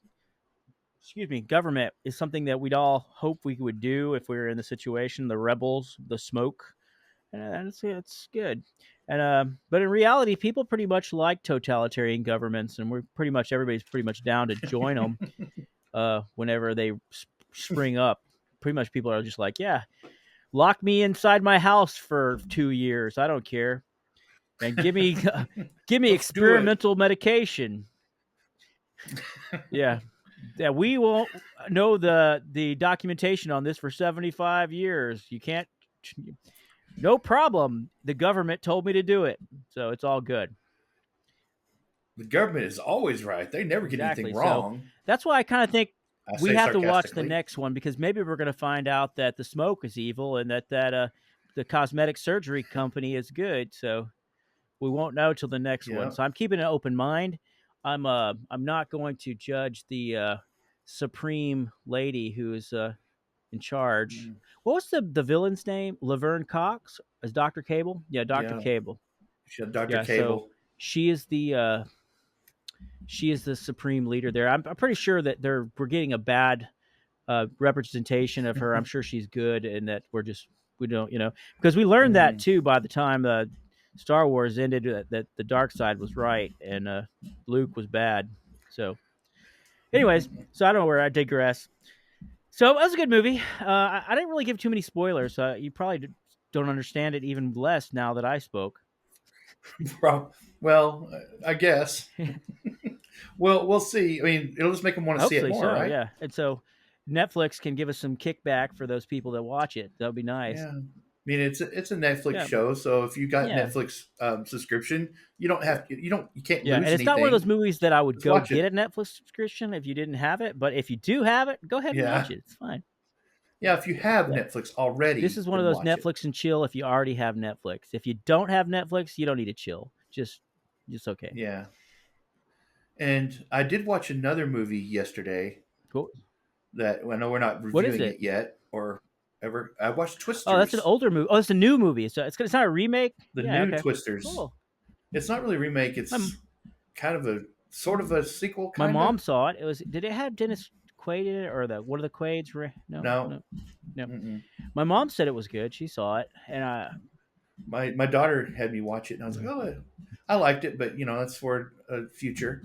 [SPEAKER 1] government is something that we'd all hope we would do if we were in the situation. The rebels, the smoke. and it's good. And but in reality, people pretty much like totalitarian governments, and everybody's pretty much down to join them whenever they spring up. Pretty much, people are just like, yeah, lock me inside my house for 2 years. I don't care, and give me experimental medication. Yeah. Yeah, we won't know the documentation on this for 75 years. You can't. No problem. The government told me to do it, so it's all good.
[SPEAKER 2] The government is always right. They never get anything wrong.
[SPEAKER 1] So that's why I kind of think we have to watch the next one, because maybe we're going to find out that the smoke is evil and that the cosmetic surgery company is good. So we won't know till the next one. So I'm keeping an open mind. I'm not going to judge the supreme lady who is in charge. What was the villain's name? Laverne Cox as Dr. Cable? Yeah, Dr. Cable.
[SPEAKER 2] Dr. Cable.
[SPEAKER 1] So she is the supreme leader there. I'm pretty sure that we're getting a bad representation of her. I'm sure she's good, and that we don't, because we learned that too by the time Star Wars ended, that the dark side was right and Luke was bad. So anyways, so I don't know where I digress. So it was a good movie. I didn't really give too many spoilers. You probably don't understand it even less now that I spoke.
[SPEAKER 2] Well, I guess. Well, we'll see. I mean, it'll just make them want to see it more, right?
[SPEAKER 1] Yeah. And so Netflix can give us some kickback for those people that watch it. That would be nice.
[SPEAKER 2] Yeah. I mean, it's a Netflix show, so if you got Netflix subscription, you don't have you can't lose anything.
[SPEAKER 1] And it's not one of those movies that I would go get a Netflix subscription if you didn't have it. But if you do have it, go ahead and watch it. It's fine.
[SPEAKER 2] Yeah, if you have Netflix already,
[SPEAKER 1] this is one of those Netflix and chill. If you already have Netflix, if you don't have Netflix, you don't need to chill. Just okay.
[SPEAKER 2] Yeah. And I did watch another movie yesterday.
[SPEAKER 1] Cool.
[SPEAKER 2] That I know we're not reviewing it yet or ever. I watched Twisters.
[SPEAKER 1] Oh, that's an older movie. Oh, it's a new movie. So it's not a remake.
[SPEAKER 2] The new Twisters. Cool. It's not really a remake. It's kind of a sort of a sequel.
[SPEAKER 1] My mom saw it. Did it have Dennis Quaid in it, or what are the Quaids?
[SPEAKER 2] No.
[SPEAKER 1] My mom said it was good. She saw it, and
[SPEAKER 2] my daughter had me watch it, and I was like, oh, I liked it, but that's for a future.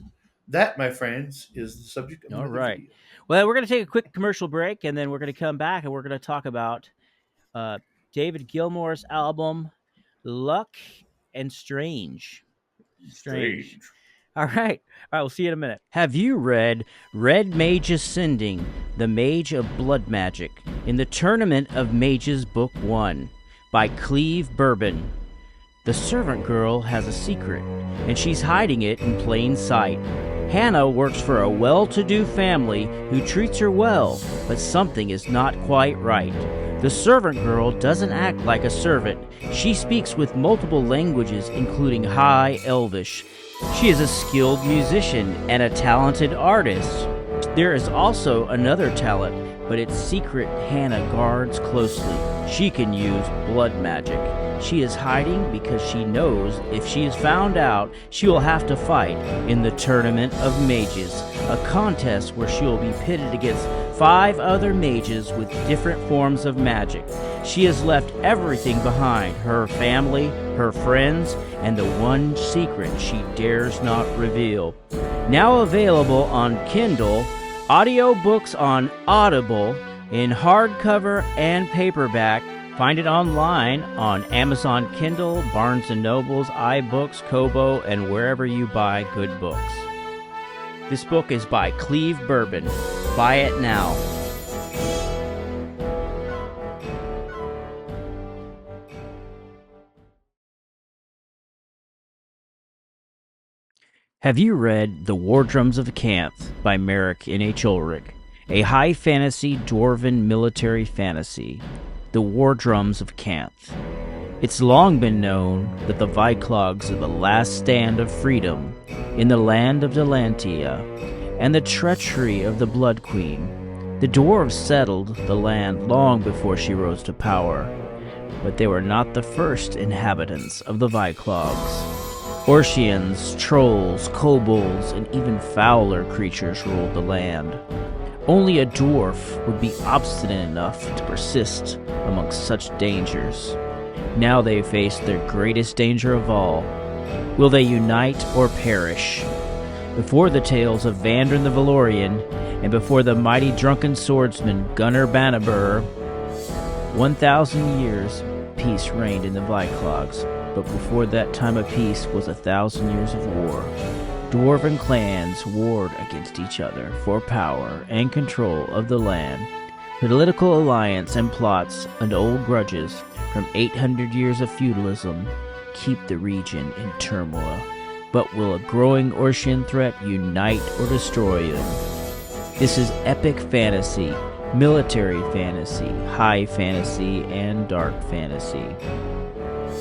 [SPEAKER 2] That, my friends, is the subject of
[SPEAKER 1] all right. Video. Well, we're going to take a quick commercial break, and then we're going to come back, and we're going to talk about David Gilmour's album, Luck and Strange. All right. We'll see you in a minute. Have you read Red Mage Ascending, The Mage of Blood Magic, in the Tournament of Mages Book 1 by Cleave Bourbon? The servant girl has a secret, and she's hiding it in plain sight. Hannah works for a well-to-do family who treats her well, but something is not quite right. The servant girl doesn't act like a servant. She speaks with multiple languages, including High Elvish. She is a skilled musician and a talented artist. There is also another talent, but its secret Hannah guards closely. She can use blood magic. She is hiding because she knows if she is found out, she will have to fight in the Tournament of Mages, a contest where she will be pitted against 5 other mages with different forms of magic. She has left everything behind, her family, her friends, and the one secret she dares not reveal. Now available on Kindle, audiobooks on Audible, in hardcover and paperback. Find it online on Amazon Kindle, Barnes & Noble's, iBooks, Kobo, and wherever you buy good books. This book is by Cleave Bourbon. Buy it now. Have you read The Wardrums of Canth by Merick and H. Ulrik, a high fantasy dwarven military fantasy? The Wardrums of Canth. It's long been known that the Viclogs are the last stand of freedom in the land of Delantia, and the treachery of the Blood Queen. The dwarves settled the land long before she rose to power, but they were not the first inhabitants of the Viclogs. Orcians, trolls, kobolds, and even fouler creatures ruled the land. Only a dwarf would be obstinate enough to persist amongst such dangers. Now they face their greatest danger of all. Will they unite or perish? Before the tales of Vandrin the Valorian, and before the mighty drunken swordsman Gunnar Bannerbur, 1,000 years peace reigned in the Viklogs, but before that time of peace was 1,000 years of war. Dwarven clans warred against each other for power and control of the land. Political alliance and plots and old grudges from 800 years of feudalism keep the region in turmoil. But will a growing Orcian threat unite or destroy them? This is epic fantasy, military fantasy, high fantasy, and dark fantasy.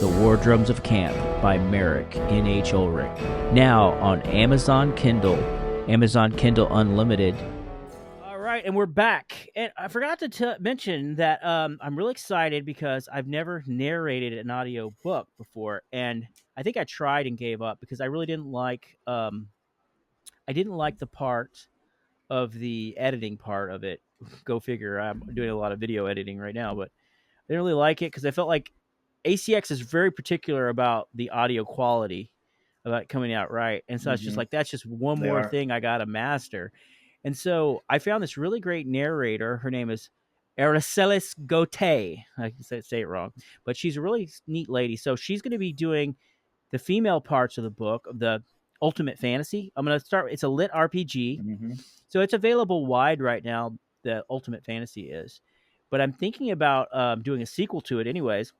[SPEAKER 1] The War Drums of Camp by Merick N.H. Ulrik. Now on Amazon Kindle Unlimited. All right, and we're back. And I forgot to mention that I'm really excited because I've never narrated an audio book before, and I think I tried and gave up because I really didn't like the part of the editing part of it. Go figure. I'm doing a lot of video editing right now, but I didn't really like it because I felt like ACX is very particular about the audio quality, about it coming out right. And so it's just like, that's just one more thing I got to master. And so I found this really great narrator. Her name is Aracelis Gauthier. I can say it wrong, but she's a really neat lady. So she's going to be doing the female parts of the book, of the Ultimate Fantasy. I'm going to start. It's a lit RPG. So it's available wide right now, the Ultimate Fantasy is. But I'm thinking about doing a sequel to it anyways.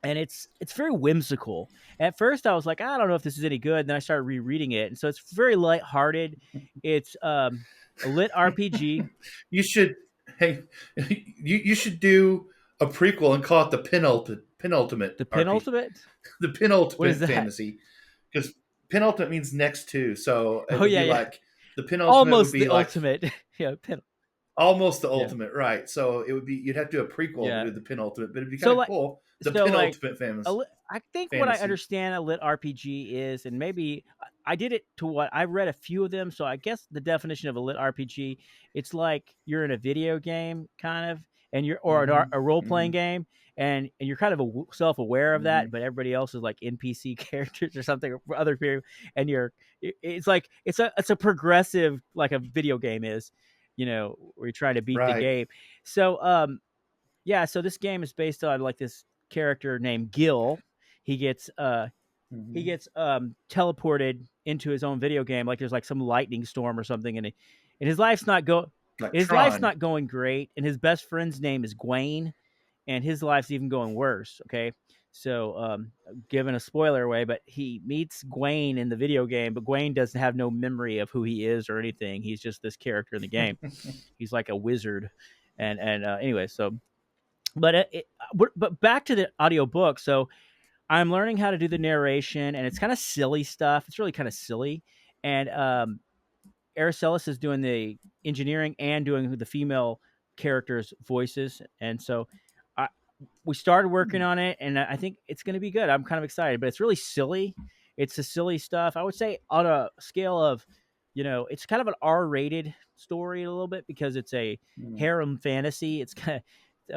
[SPEAKER 1] And it's very whimsical. At first, I was like, I don't know if this is any good. Then I started rereading it, and so it's very lighthearted. It's a lit RPG.
[SPEAKER 2] You should you should do a prequel and call it the penultimate.
[SPEAKER 1] The penultimate.
[SPEAKER 2] The penultimate fantasy, because penultimate means next to. So it would be like the penultimate
[SPEAKER 1] almost
[SPEAKER 2] would be
[SPEAKER 1] the
[SPEAKER 2] like
[SPEAKER 1] ultimate.
[SPEAKER 2] almost the ultimate, right? So it would be you'd have to do a prequel to do the penultimate, but it'd be kind of cool. The penultimate fantasy.
[SPEAKER 1] I think what I understand a lit RPG is, and maybe I did it to what I read a few of them, so I guess the definition of a lit RPG, it's like you're in a video game kind of, and you're or a role playing game, and you're kind of self aware of that, but everybody else is like NPC characters or something, or other people, and it's like it's a progressive like a video game is, where you're trying to beat the game. So so this game is based on like this character named Gil. He gets teleported into his own video game, like there's like some lightning storm or something, and his life's not going great, and his best friend's name is Gwaine, and his life's even going worse. Okay, so giving a spoiler away, but he meets Gwaine in the video game, but Gwaine doesn't have no memory of who he is or anything. He's just this character in the game. He's like a wizard, and anyway, so. But back to the audiobook. So I'm learning how to do the narration, and it's kind of silly stuff. It's really kind of silly. And Aracelis is doing the engineering and doing the female characters' voices. And so we started working on it, and I think it's going to be good. I'm kind of excited, but it's really silly. It's the silly stuff. I would say on a scale of, it's kind of an R-rated story a little bit because it's a harem fantasy. It's kind of,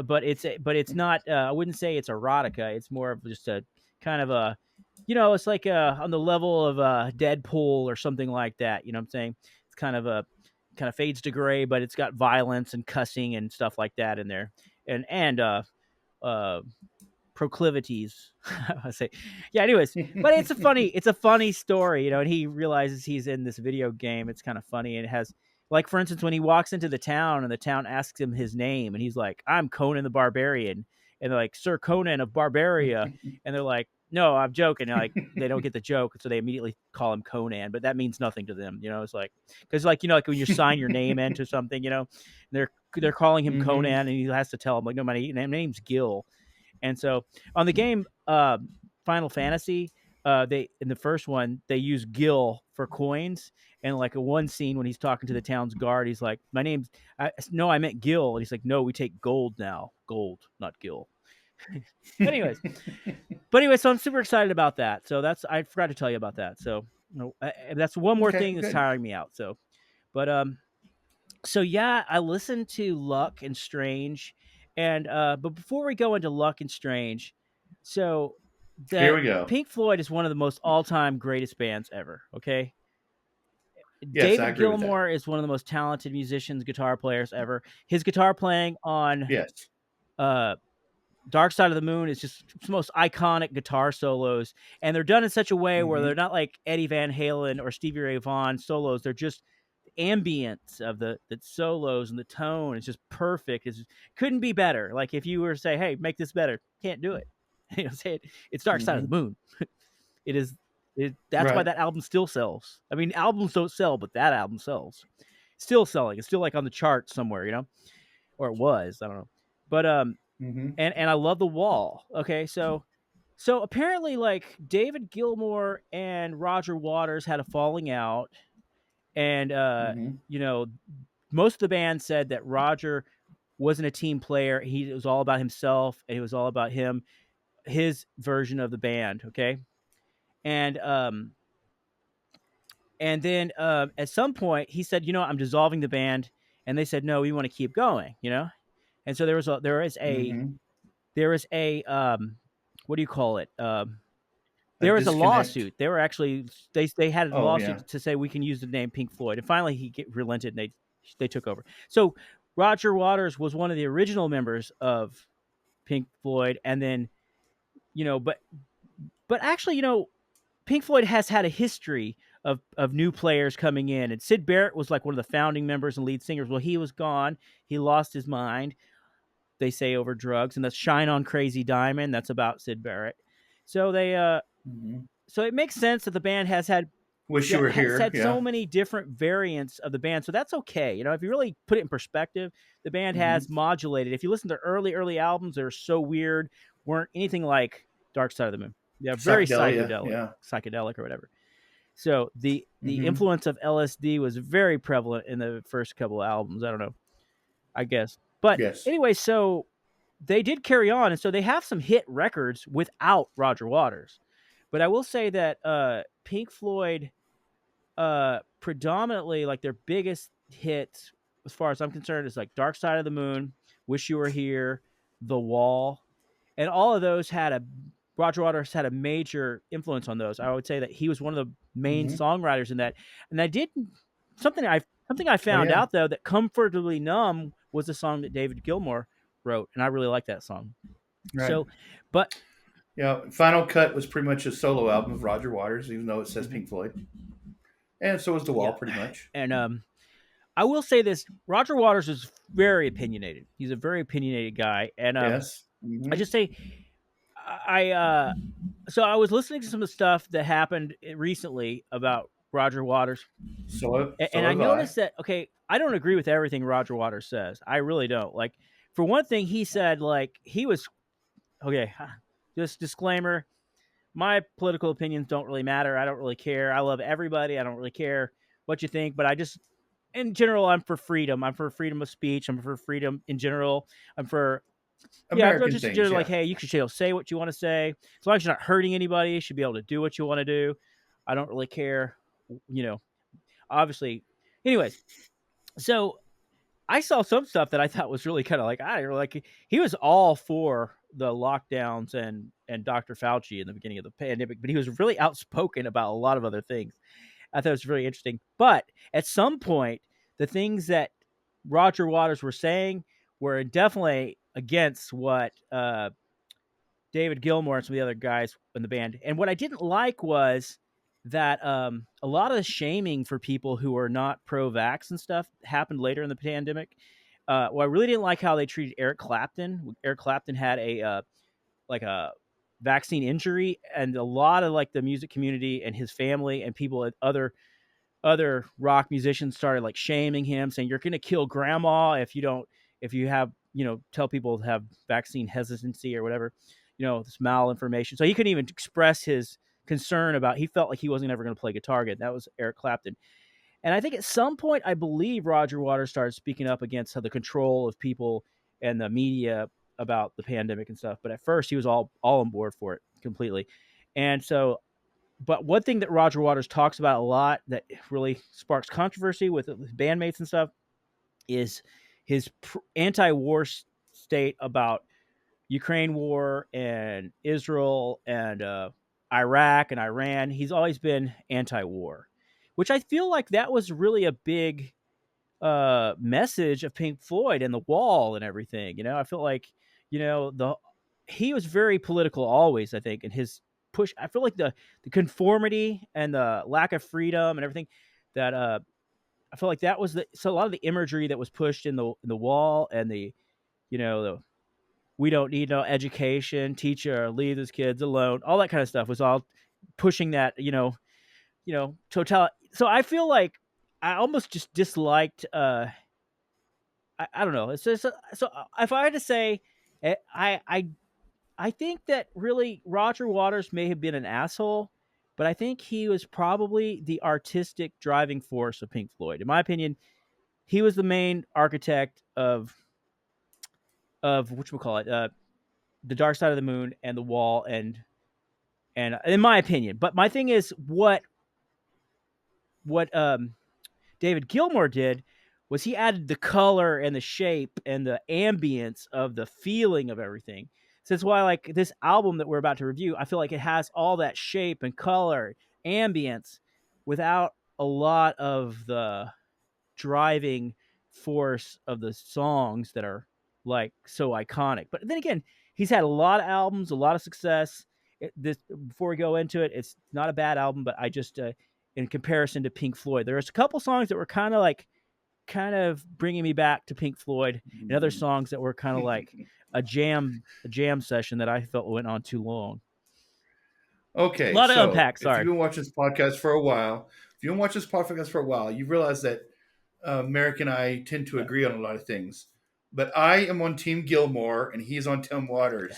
[SPEAKER 1] but it's not. I wouldn't say it's erotica. It's more of just a kind of a, it's like on the level of Deadpool or something like that. You know what I'm saying? It's kind of fades to gray, but it's got violence and cussing and stuff like that in there, and proclivities. I say, yeah. Anyways, but it's a funny story, and he realizes he's in this video game. It's kind of funny, and it has. Like, for instance, when he walks into the town and the town asks him his name, and he's like, I'm Conan the Barbarian. And they're like, Sir Conan of Barbaria. And they're like, no, I'm joking. And like, they don't get the joke. So they immediately call him Conan, but that means nothing to them. It's like, because like, like when you sign your name into something, they're calling him Conan, and he has to tell them, like, no, my name's Gil. And so on the game, Final Fantasy, they in the first one they use Gil for coins, and like a one scene when he's talking to the town's guard, he's like, "My name's I meant Gil," and he's like, "No, we take gold now, gold, not Gil." Anyways, so I'm super excited about that. So I forgot to tell you about that. So that's one more thing that's tiring me out. So, but so yeah, I listened to Luck and Strange, and but before we go into Luck and Strange, So
[SPEAKER 2] Here
[SPEAKER 1] the
[SPEAKER 2] we go.
[SPEAKER 1] Pink Floyd is one of the most all-time greatest bands ever. Okay,
[SPEAKER 2] Yes, I
[SPEAKER 1] David
[SPEAKER 2] agree with that.
[SPEAKER 1] Gilmour is one of the most talented musicians, guitar players ever. His guitar playing on
[SPEAKER 2] Yes.
[SPEAKER 1] uh, Dark Side of the Moon is just the most iconic guitar solos, and they're done in such a way where
[SPEAKER 2] Mm-hmm.
[SPEAKER 1] they're not like Eddie Van Halen or Stevie Ray Vaughan solos. They're just ambience of the solos, and the tone is just perfect. It couldn't be better. Like if you were to say, "Hey, make this better," can't do it. Say it's Dark Side of
[SPEAKER 2] Mm-hmm.
[SPEAKER 1] the Moon. It is. That's why
[SPEAKER 2] Right.
[SPEAKER 1] that album still sells. I mean, albums don't sell, but that album sells. Still selling. It's still like on the charts somewhere, or it was. I don't know. But
[SPEAKER 2] Mm-hmm.
[SPEAKER 1] and I love The Wall. Okay, so apparently, like David Gilmour and Roger Waters had a falling out, and
[SPEAKER 2] Mm-hmm.
[SPEAKER 1] you know, most of the band said that Roger wasn't a team player. He it was all about himself, and it was all about him, his version of the band. Okay, and then at some point he said, I'm dissolving the band, and they said, no, we want to keep going. And so
[SPEAKER 2] Mm-hmm.
[SPEAKER 1] there is a what do you call it?
[SPEAKER 2] A
[SPEAKER 1] There was a
[SPEAKER 2] disconnect.
[SPEAKER 1] lawsuit. They were actually they had a
[SPEAKER 2] Oh yeah.
[SPEAKER 1] lawsuit to say we can use the name Pink Floyd, and finally relented, and they took over. So Roger Waters was one of the original members of Pink Floyd, and then but actually Pink Floyd has had a history of new players coming in, and Sid Barrett was like one of the founding members and lead singers. Well, he was gone. He lost his mind. They say over drugs, and that's "Shine On Crazy Diamond." That's about Sid Barrett. So
[SPEAKER 2] Mm-hmm.
[SPEAKER 1] so it makes sense that the band has had
[SPEAKER 2] Wish you
[SPEAKER 1] yeah
[SPEAKER 2] were
[SPEAKER 1] has
[SPEAKER 2] here.
[SPEAKER 1] had so
[SPEAKER 2] Yeah.
[SPEAKER 1] many different variants of the band. So that's okay. If you really put it in perspective, the band
[SPEAKER 2] Mm-hmm.
[SPEAKER 1] has modulated. If you listen to early albums, they're so weird, weren't anything like Dark Side of the Moon. Yeah, very
[SPEAKER 2] Psychedelia.
[SPEAKER 1] psychedelic,
[SPEAKER 2] Yeah.
[SPEAKER 1] psychedelic or whatever. So the
[SPEAKER 2] Mm-hmm.
[SPEAKER 1] influence of LSD was very prevalent in the first couple of albums. I don't know, I guess. But
[SPEAKER 2] Yes.
[SPEAKER 1] anyway, so they did carry on, and so they have some hit records without Roger Waters. But I will say that Pink Floyd, predominantly, like their biggest hits, as far as I'm concerned, is like Dark Side of the Moon, Wish You Were Here, The Wall, and all of those had a Roger Waters had a major influence on those. I would say that he was one of the main
[SPEAKER 2] Mm-hmm.
[SPEAKER 1] songwriters in that. And I did something I
[SPEAKER 2] Oh
[SPEAKER 1] found
[SPEAKER 2] yeah.
[SPEAKER 1] out though, that "Comfortably Numb" was a song that David Gilmour wrote, and I really like that song.
[SPEAKER 2] Right.
[SPEAKER 1] So, but
[SPEAKER 2] Yeah. Final Cut was pretty much a solo album of Roger Waters, even though it says
[SPEAKER 1] mhm,
[SPEAKER 2] Pink Floyd, and so was The Wall,
[SPEAKER 1] yeah,
[SPEAKER 2] pretty much.
[SPEAKER 1] and I will say this: Roger Waters is very opinionated. He's a very opinionated guy, and
[SPEAKER 2] Yes.
[SPEAKER 1] I
[SPEAKER 2] Mm-hmm.
[SPEAKER 1] just say I so I was listening to some of the stuff that happened recently about Roger Waters, and
[SPEAKER 2] So
[SPEAKER 1] I
[SPEAKER 2] have I.
[SPEAKER 1] noticed that okay, I don't agree with everything Roger Waters says. I really don't. Like for one thing, he said like he was okay. Just disclaimer: my political opinions don't really matter. I don't really care. I love everybody. I don't really care what you think, but I just in general, I'm for freedom. I'm for freedom of speech. I'm for freedom in general. I'm for yeah, I'm
[SPEAKER 2] American
[SPEAKER 1] just
[SPEAKER 2] things.
[SPEAKER 1] generally like,
[SPEAKER 2] Yeah.
[SPEAKER 1] hey, you should say what you want to say. As long as you're not hurting anybody, you should be able to do what you want to do. I don't really care, you know. Obviously, anyways. So I saw some stuff that I thought was really kind of like I like. He was all for the lockdowns and Dr. Fauci in the beginning of the pandemic, but he was really outspoken about a lot of other things. I thought it was really interesting. But at some point, the things that Roger Waters were saying were definitely against what David Gilmour and some of the other guys in the band. And what I didn't like was that a lot of the shaming for people who are not pro-vax and stuff happened later in the pandemic. Well, I really didn't like how they treated Eric Clapton. Eric Clapton had a like a vaccine injury, and a lot of like the music community and his family and people at other rock musicians started like shaming him, saying you're going to kill grandma if you don't if you have tell people to have vaccine hesitancy or whatever, this malinformation. So he couldn't even express his concern about. He felt like he wasn't ever going to play guitar again. That was Eric Clapton. And I think at some point, I believe Roger Waters started speaking up against the control of people and the media about the pandemic and stuff. But at first, he was all on board for it completely. And so but one thing that Roger Waters talks about a lot that really sparks controversy with his bandmates and stuff is his anti-war state about Ukraine war and Israel and Iraq and Iran. He's always been anti-war, which I feel like that was really a big message of Pink Floyd and the Wall and everything. I feel like the he was very political always. I think, and his push. I feel like the conformity and the lack of freedom and everything that I feel like that was so a lot of the imagery that was pushed in the Wall and the we don't need no education, teacher, leave these kids alone, all that kind of stuff was all pushing that total. So I feel like I almost just disliked. I don't know. It's just so if I had to say, I think that really Roger Waters may have been an asshole, but I think he was probably the artistic driving force of Pink Floyd. In my opinion, he was the main architect of whatchamacallit, the Dark Side of the Moon and the Wall, and in my opinion. But my thing is what David Gilmour did was he added the color and the shape and the ambience of the feeling of everything. So that's why, like, this album that we're about to review, I feel like it has all that shape and color, ambience, without a lot of the driving force of the songs that are like so iconic. But then again, he's had a lot of albums, a lot of success. This before we go into it, it's not a bad album, but I just in comparison to Pink Floyd, there's a couple songs that were kind of bringing me back to Pink Floyd, and other songs that were kind of like a jam session that I felt went on too long. A
[SPEAKER 2] Okay,
[SPEAKER 1] lot of
[SPEAKER 2] so
[SPEAKER 1] unpack.
[SPEAKER 2] if you've
[SPEAKER 1] Sorry.
[SPEAKER 2] been watching this podcast for a while, you realize that Merick and I tend to
[SPEAKER 1] Yeah.
[SPEAKER 2] agree on a lot of things. But I am on Team Gilmour, and he's on Tim Waters.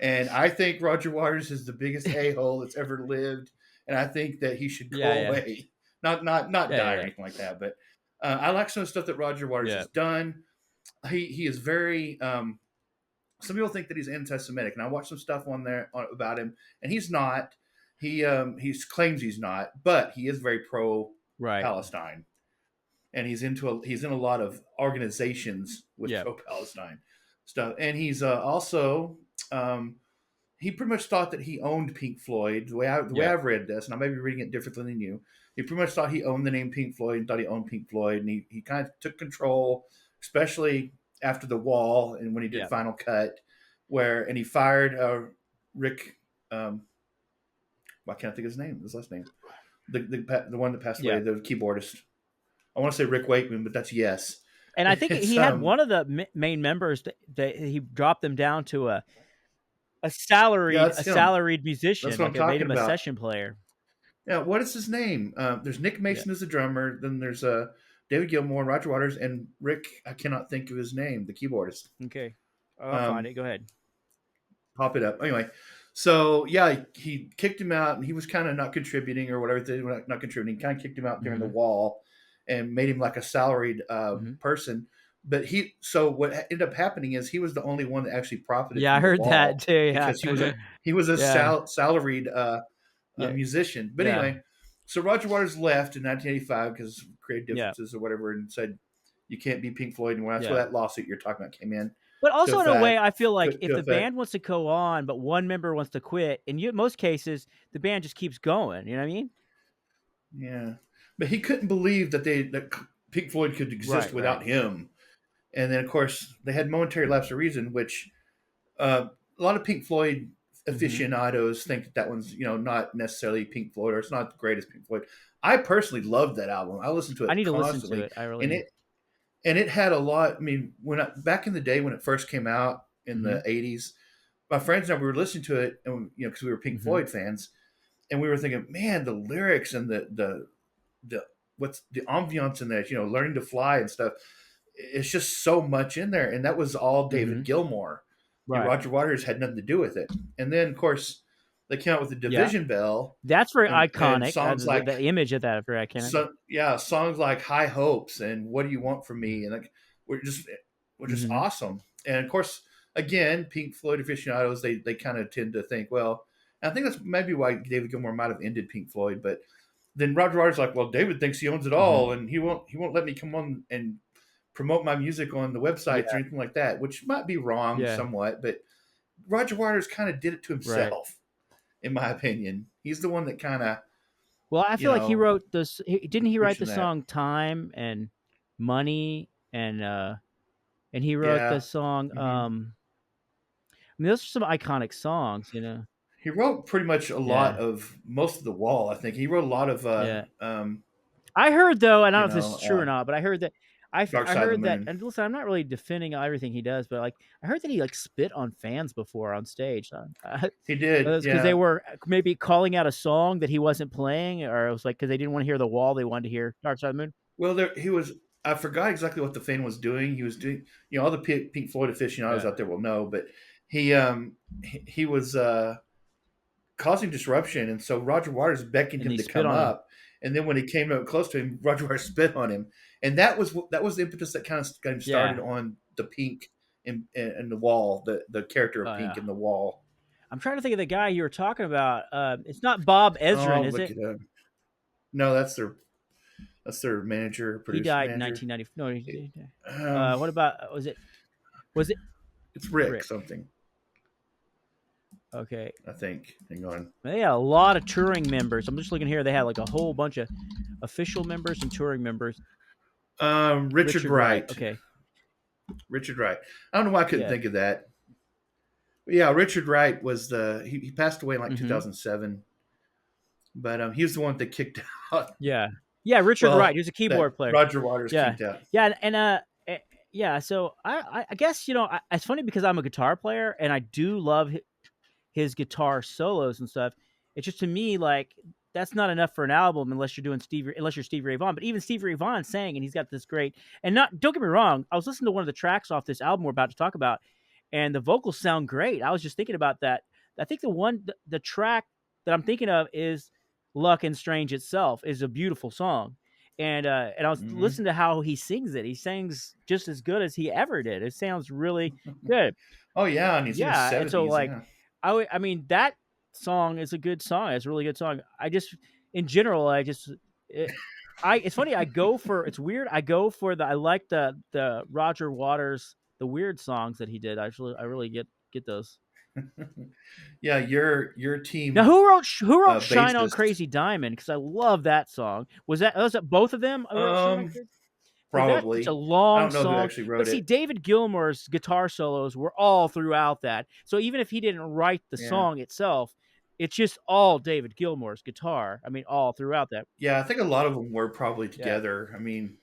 [SPEAKER 2] And I think Roger Waters is the biggest a-hole that's ever lived, and I think that he should go away. Not die or anything like that, but I like some of the stuff that Roger Waters has done. He is very. Some people think that he's anti-Semitic, and I watched some stuff on there about him, and he's not. He claims he's not, but he is very pro Palestine, and he's in a lot of organizations with pro Palestine stuff, and he's also. He pretty much thought that he owned Pink Floyd. The way I've read this, and I may be reading it differently than you, he pretty much thought he owned the name Pink Floyd and thought he owned Pink Floyd, and he kind of took control, especially after the Wall and when he did Final Cut, and he fired Rick. Why can't I think of his name? His last name, the one that passed away, the keyboardist. I want to say Rick Wakeman, but that's Yes.
[SPEAKER 1] And I think he had one of the main members that he dropped them down to a salaried musician.
[SPEAKER 2] That's what I'm
[SPEAKER 1] talking
[SPEAKER 2] about.
[SPEAKER 1] Made him a session player.
[SPEAKER 2] Yeah, what is his name? There's Nick Mason as a drummer. Then there's David Gilmour, Roger Waters, and Rick. I cannot think of his name. The keyboardist.
[SPEAKER 1] Okay, I'll find it. Go ahead.
[SPEAKER 2] Pop it up. Anyway, so yeah, he kicked him out, and he was kind of not contributing or whatever. Not contributing. Kind of kicked him out during the Wall, and made him like a salaried person. But what ended up happening is he was the only one that actually profited.
[SPEAKER 1] Yeah, I heard that too. Yeah,
[SPEAKER 2] because he was a salaried musician. But anyway, so Roger Waters left in 1985 because of creative differences or whatever, and said you can't be Pink Floyd anymore. That's where that lawsuit you're talking about came in.
[SPEAKER 1] But also in a way, I feel like if the band wants to go on, but one member wants to quit, in most cases, the band just keeps going. You know what I mean?
[SPEAKER 2] Yeah, but he couldn't believe that Pink Floyd could exist without him. And then, of course, they had momentary lapse of reason, which a lot of Pink Floyd aficionados think that one's not necessarily Pink Floyd, or it's not the greatest Pink Floyd. I personally loved that album. I listened to it.
[SPEAKER 1] I need
[SPEAKER 2] constantly.
[SPEAKER 1] to listen to it. I really
[SPEAKER 2] and it had a lot. I mean, back in the day when it first came out in the 80s, my friends and I, we were listening to it, and because we were Pink Floyd fans, and we were thinking, man, the lyrics and the what's the ambiance in that, learning to fly and stuff. It's just so much in there, and that was all David Gilmour. Right. Roger Waters had nothing to do with it. And then, of course, they came out with the Division Bell.
[SPEAKER 1] That's very iconic. And songs like the image of that is very iconic.
[SPEAKER 2] Songs like High Hopes and What Do You Want From Me, and we're just awesome. And of course, again, Pink Floyd aficionados, they kind of tend to think, well, and I think that's maybe why David Gilmour might have ended Pink Floyd, but then Roger Waters like, well, David thinks he owns it all, and he won't let me come on and promote my music on the websites or anything like that, which might be wrong somewhat, but Roger Waters kind of did it to
[SPEAKER 1] Right.
[SPEAKER 2] himself, in my opinion. He's the one that kind of,
[SPEAKER 1] Well, I
[SPEAKER 2] you
[SPEAKER 1] feel like he
[SPEAKER 2] know,
[SPEAKER 1] wrote this. Didn't he write the
[SPEAKER 2] pushing that.
[SPEAKER 1] song "Time" and "Money" and he wrote the
[SPEAKER 2] Yeah.
[SPEAKER 1] song.
[SPEAKER 2] Hmm.
[SPEAKER 1] I mean, those are some iconic songs, you know.
[SPEAKER 2] He wrote pretty much a lot
[SPEAKER 1] Yeah,
[SPEAKER 2] of most of the Wall. I think he wrote a lot of,
[SPEAKER 1] yeah. I heard though, and I
[SPEAKER 2] you
[SPEAKER 1] don't know if this
[SPEAKER 2] know,
[SPEAKER 1] is true or not, but I heard that
[SPEAKER 2] Dark
[SPEAKER 1] I
[SPEAKER 2] Side of the
[SPEAKER 1] heard that.
[SPEAKER 2] Moon.
[SPEAKER 1] And listen, I'm not really defending everything he does, but like I heard that he like spit on fans before on stage.
[SPEAKER 2] He did,
[SPEAKER 1] Because they
[SPEAKER 2] yeah.
[SPEAKER 1] were maybe calling out a song that he wasn't playing, or it was like because they didn't want to hear the Wall, they wanted to hear Dark Side of the Moon.
[SPEAKER 2] Well, there he was. I forgot exactly what the fan was doing. He was doing, all the Pink Floyd aficionados
[SPEAKER 1] Yeah,
[SPEAKER 2] out there will know, but he he was causing disruption, and so Roger Waters beckoned
[SPEAKER 1] and
[SPEAKER 2] him
[SPEAKER 1] they
[SPEAKER 2] to
[SPEAKER 1] spit
[SPEAKER 2] come
[SPEAKER 1] on him.
[SPEAKER 2] up, and then when he came up close to him, Roger Waters spit on him, and that was the impetus that kind of got him
[SPEAKER 1] Yeah.
[SPEAKER 2] started on the Pink in the Wall, the character of
[SPEAKER 1] Oh
[SPEAKER 2] Pink
[SPEAKER 1] yeah.
[SPEAKER 2] in the Wall.
[SPEAKER 1] I'm trying to think of the guy you were talking about. It's not Bob
[SPEAKER 2] Oh,
[SPEAKER 1] Ezrin,
[SPEAKER 2] I'll
[SPEAKER 1] is
[SPEAKER 2] look
[SPEAKER 1] it?
[SPEAKER 2] it up. No, that's their manager,
[SPEAKER 1] He
[SPEAKER 2] producer
[SPEAKER 1] died in
[SPEAKER 2] manager.
[SPEAKER 1] 1990. No,
[SPEAKER 2] Um,
[SPEAKER 1] what about was it
[SPEAKER 2] it's Rick
[SPEAKER 1] Rick?
[SPEAKER 2] something,
[SPEAKER 1] Okay.
[SPEAKER 2] I think. Hang on.
[SPEAKER 1] They had a lot of touring members. I'm just looking here. They had like a whole bunch of official members and touring members.
[SPEAKER 2] Richard
[SPEAKER 1] Richard Wright.
[SPEAKER 2] Wright.
[SPEAKER 1] Okay.
[SPEAKER 2] Richard Wright. I don't know why I couldn't
[SPEAKER 1] Yeah.
[SPEAKER 2] think of that. But yeah, Richard Wright was he passed away in like
[SPEAKER 1] Mm-hmm.
[SPEAKER 2] 2007, but he was the one that kicked out.
[SPEAKER 1] Yeah. Yeah. Richard Wright. He
[SPEAKER 2] Well,
[SPEAKER 1] was a
[SPEAKER 2] that
[SPEAKER 1] keyboard player.
[SPEAKER 2] Roger Waters
[SPEAKER 1] Yeah.
[SPEAKER 2] kicked out.
[SPEAKER 1] Yeah. Yeah. So I guess it's funny because I'm a guitar player and I do love his guitar solos and stuff. It's just to me like that's not enough for an album unless you're Stevie Ray Vaughan. But even Stevie Ray Vaughan sang, and he's got this great. And not don't get me wrong, I was listening to one of the tracks off this album we're about to talk about, and the vocals sound great. I was just thinking about that. I think the track that I'm thinking of is "Luck and Strange" itself is a beautiful song. And I was
[SPEAKER 2] Hmm.
[SPEAKER 1] listening to how he sings it. He sings just as good as he ever did. It sounds really good.
[SPEAKER 2] Oh yeah, and he's in his
[SPEAKER 1] Yeah, and so
[SPEAKER 2] 70s.
[SPEAKER 1] like
[SPEAKER 2] Yeah.
[SPEAKER 1] I mean that song is a good song. It's a really good song. I just in general it, it's funny. It's weird. I go for I like the Roger Waters the weird songs that he did. I really get those.
[SPEAKER 2] Yeah, your
[SPEAKER 1] Now
[SPEAKER 2] team
[SPEAKER 1] who wrote "Shine on
[SPEAKER 2] bassist.
[SPEAKER 1] Crazy Diamond"? Because I love that song. Was that both of them who wrote "Shine on
[SPEAKER 2] Um,
[SPEAKER 1] Crazy"? Because that's such a
[SPEAKER 2] Probably. I
[SPEAKER 1] long
[SPEAKER 2] don't know who
[SPEAKER 1] song.
[SPEAKER 2] actually
[SPEAKER 1] But
[SPEAKER 2] wrote
[SPEAKER 1] see,
[SPEAKER 2] it.
[SPEAKER 1] David Gilmour's guitar solos were all throughout that. So even if he didn't write the
[SPEAKER 2] Yeah.
[SPEAKER 1] song itself, it's just all David Gilmour's guitar. I mean, all throughout that.
[SPEAKER 2] Yeah, I think a lot of them were probably
[SPEAKER 1] Yeah.
[SPEAKER 2] together. I mean,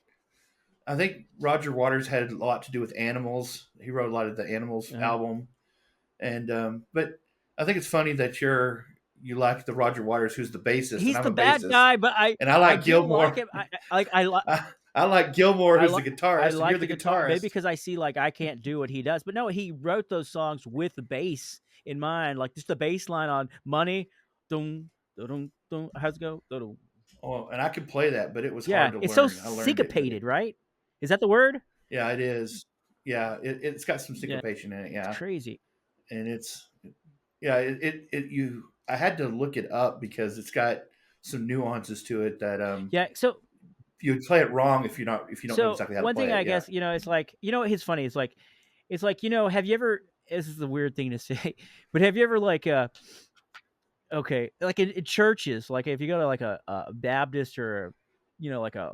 [SPEAKER 2] I think Roger Waters had a lot to do with Animals. He wrote a lot of the Animals
[SPEAKER 1] Uh-huh.
[SPEAKER 2] album, and but I think it's funny that you like the Roger Waters, who's the bassist, and
[SPEAKER 1] He's
[SPEAKER 2] I'm
[SPEAKER 1] the
[SPEAKER 2] a
[SPEAKER 1] bad
[SPEAKER 2] bassist,
[SPEAKER 1] guy, but
[SPEAKER 2] and I
[SPEAKER 1] I
[SPEAKER 2] like
[SPEAKER 1] do like
[SPEAKER 2] Gilmour.
[SPEAKER 1] him. I
[SPEAKER 2] I like Gilmour,
[SPEAKER 1] I
[SPEAKER 2] who's
[SPEAKER 1] like
[SPEAKER 2] the guitarist, and you're
[SPEAKER 1] like
[SPEAKER 2] the
[SPEAKER 1] the guitar, maybe
[SPEAKER 2] guitarist.
[SPEAKER 1] because I see like I can't do what he does. But no, he wrote those songs with the bass in mind, like just the bass line on "Money." Dum, dum, dum. How's it go? Dum.
[SPEAKER 2] Oh, and I could play that, but it was
[SPEAKER 1] Yeah,
[SPEAKER 2] hard to
[SPEAKER 1] it's so
[SPEAKER 2] learn. I learned it, but
[SPEAKER 1] syncopated, right? Is that the word?
[SPEAKER 2] yeah, it is. Yeah, it's got some
[SPEAKER 1] Yeah,
[SPEAKER 2] syncopation in it.
[SPEAKER 1] it's
[SPEAKER 2] Yeah,
[SPEAKER 1] crazy.
[SPEAKER 2] and yeah, I had to look it up because it's got some nuances to it that
[SPEAKER 1] Yeah, so
[SPEAKER 2] you would play it wrong if you don't know
[SPEAKER 1] so
[SPEAKER 2] exactly how to
[SPEAKER 1] one
[SPEAKER 2] play
[SPEAKER 1] thing
[SPEAKER 2] it.
[SPEAKER 1] I
[SPEAKER 2] Yeah.
[SPEAKER 1] guess it's like it's funny. It's like have you ever? This is a weird thing to say, but have you ever like okay, like in churches, like if you go to like a Baptist or like a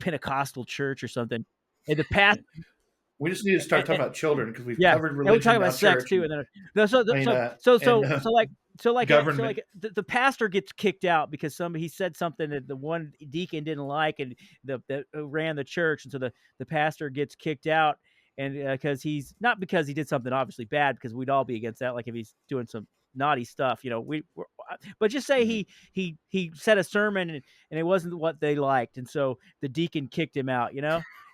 [SPEAKER 1] Pentecostal church or something, and the path
[SPEAKER 2] We just need to start talking
[SPEAKER 1] and,
[SPEAKER 2] about children because we've
[SPEAKER 1] yeah,
[SPEAKER 2] covered
[SPEAKER 1] and we talk
[SPEAKER 2] religion,
[SPEAKER 1] about
[SPEAKER 2] now
[SPEAKER 1] sex
[SPEAKER 2] church,
[SPEAKER 1] too,
[SPEAKER 2] and
[SPEAKER 1] and then no,
[SPEAKER 2] I mean,
[SPEAKER 1] so
[SPEAKER 2] government.
[SPEAKER 1] like the pastor gets kicked out because he said something that the one deacon didn't like, and the who ran the church, and so the pastor gets kicked out, and because he's not because he did something obviously bad, because we'd all be against that, like if he's doing some naughty stuff, but just say
[SPEAKER 2] Mhm.
[SPEAKER 1] he said a sermon and it wasn't what they liked, and so the deacon kicked him out,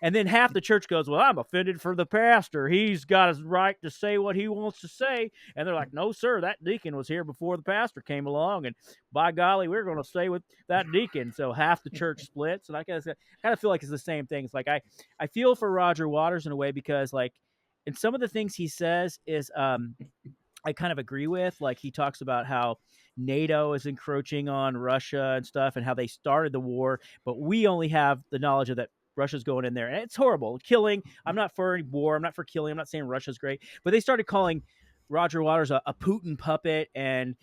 [SPEAKER 1] and then half the church goes, "Well, I'm offended for the pastor. He's got his right to say what he wants to say." And they're like, "No, sir, that deacon was here before the pastor came along. And by golly, we're going to stay with that deacon." So half the church splits. And I kind of feel like it's the same thing. It's like I feel for Roger Waters in a way because, like, and some of the things he says is I kind of agree with. Like he talks about how NATO is encroaching on Russia and stuff, and how they started the war, but we only have the knowledge of that Russia's going in there, and it's horrible killing. I'm not for any war. I'm not for killing. I'm not saying Russia's great, but they started calling Roger Waters a Putin puppet and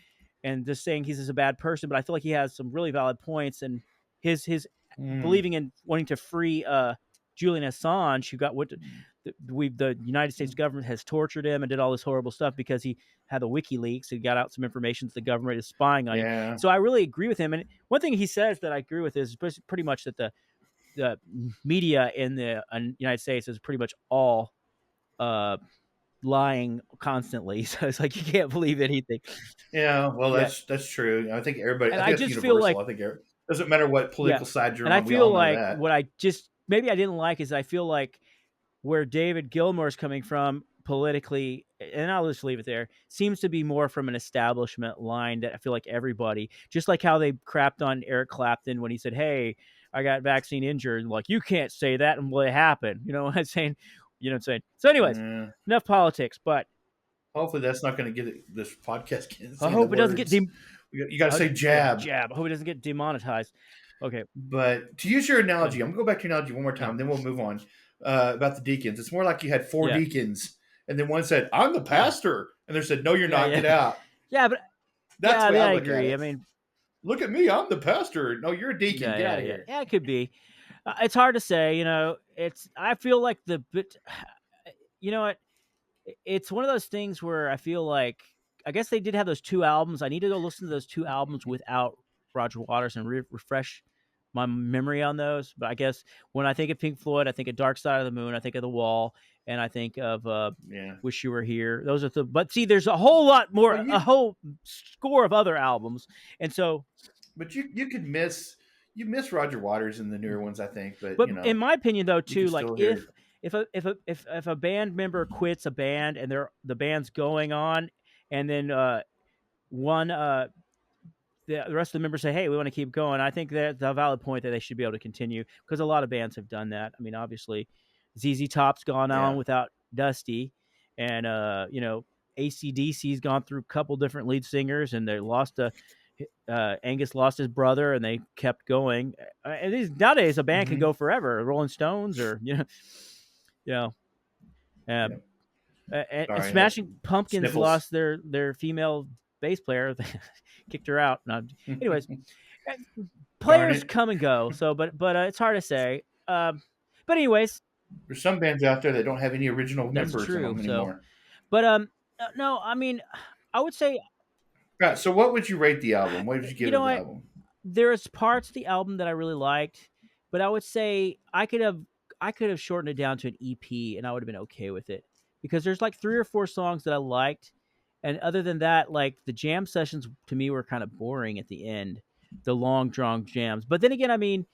[SPEAKER 1] just saying he's just a bad person, but I feel like he has some really valid points, and his believing in wanting to free Julian Assange, who got what the United States government has tortured him and did all this horrible stuff because he had the WikiLeaks. He got out some information that the government is spying on him. So I really agree with him. And one thing he says that I agree with is pretty much that the media in the United States is pretty much all lying constantly. So it's like you can't believe anything.
[SPEAKER 2] Yeah, well, that's true. I think everybody.
[SPEAKER 1] And
[SPEAKER 2] I think that's
[SPEAKER 1] just
[SPEAKER 2] universal.
[SPEAKER 1] feel like
[SPEAKER 2] I think it doesn't matter what political side you're
[SPEAKER 1] on.
[SPEAKER 2] And
[SPEAKER 1] I feel like
[SPEAKER 2] that.
[SPEAKER 1] what I just maybe I didn't like is I feel like where David Gilmour is coming from politically, and I'll just leave it there, seems to be more from an establishment line that I feel like everybody, just like how they crapped on Eric Clapton when he said, "Hey, I got vaccine injured." Like, you can't say that and what happened. You know what I'm saying? You know what I'm saying? So anyways, enough politics, but
[SPEAKER 2] hopefully that's not going to get this podcast.
[SPEAKER 1] I hope it doesn't get
[SPEAKER 2] you got to say jab.
[SPEAKER 1] Jab. I hope it doesn't get demonetized. Okay.
[SPEAKER 2] But to use your analogy, I'm going to go back to your analogy one more time, then we'll move on. About the deacons. It's more like you had four deacons, and then one said, "I'm the pastor," and they said, "No, you're not. Get out."
[SPEAKER 1] Yeah, but
[SPEAKER 2] that's the way I
[SPEAKER 1] agree. I mean,
[SPEAKER 2] look at me. I'm the pastor. No, you're a deacon. Get out of here.
[SPEAKER 1] Yeah, it could be. It's hard to say. You know, I feel like you know what? It's one of those things where I feel like I guess they did have those two albums. I need to go listen to those two albums without Roger Waters and refresh my memory on those. But I guess when I think of Pink Floyd, I think of Dark Side of the Moon, I think of The Wall, and I think of Wish You Were Here. Those are but see, there's a whole lot more, a whole score of other albums, and so.
[SPEAKER 2] But you could miss Roger Waters in the newer ones, I think. But you know,
[SPEAKER 1] in my opinion, though, too, like if a band member quits a band and the band's going on, and then the rest of the members say, "Hey, we want to keep going," I think that's a valid point that they should be able to continue, because a lot of bands have done that. I mean, obviously, ZZ Top's gone on without Dusty, and AC/DC's gone through a couple different lead singers, and they lost Angus lost his brother, and they kept going. And nowadays, a band can go forever. Rolling Stones, or and Smashing Pumpkins lost their female bass player. They kicked her out. No, anyways, players come and go. So, but it's hard to say. But anyways,
[SPEAKER 2] there's some bands out there that don't have any original members anymore.
[SPEAKER 1] But no, I mean, I would say.
[SPEAKER 2] Right, so what would you rate the album? What would you give the album?
[SPEAKER 1] There's parts of the album that I really liked, but I would say I could have shortened it down to an EP, and I would have been okay with it, because there's like 3 or 4 songs that I liked, and other than that, like the jam sessions to me were kind of boring at the end, the long drawn jams. But then again, I mean,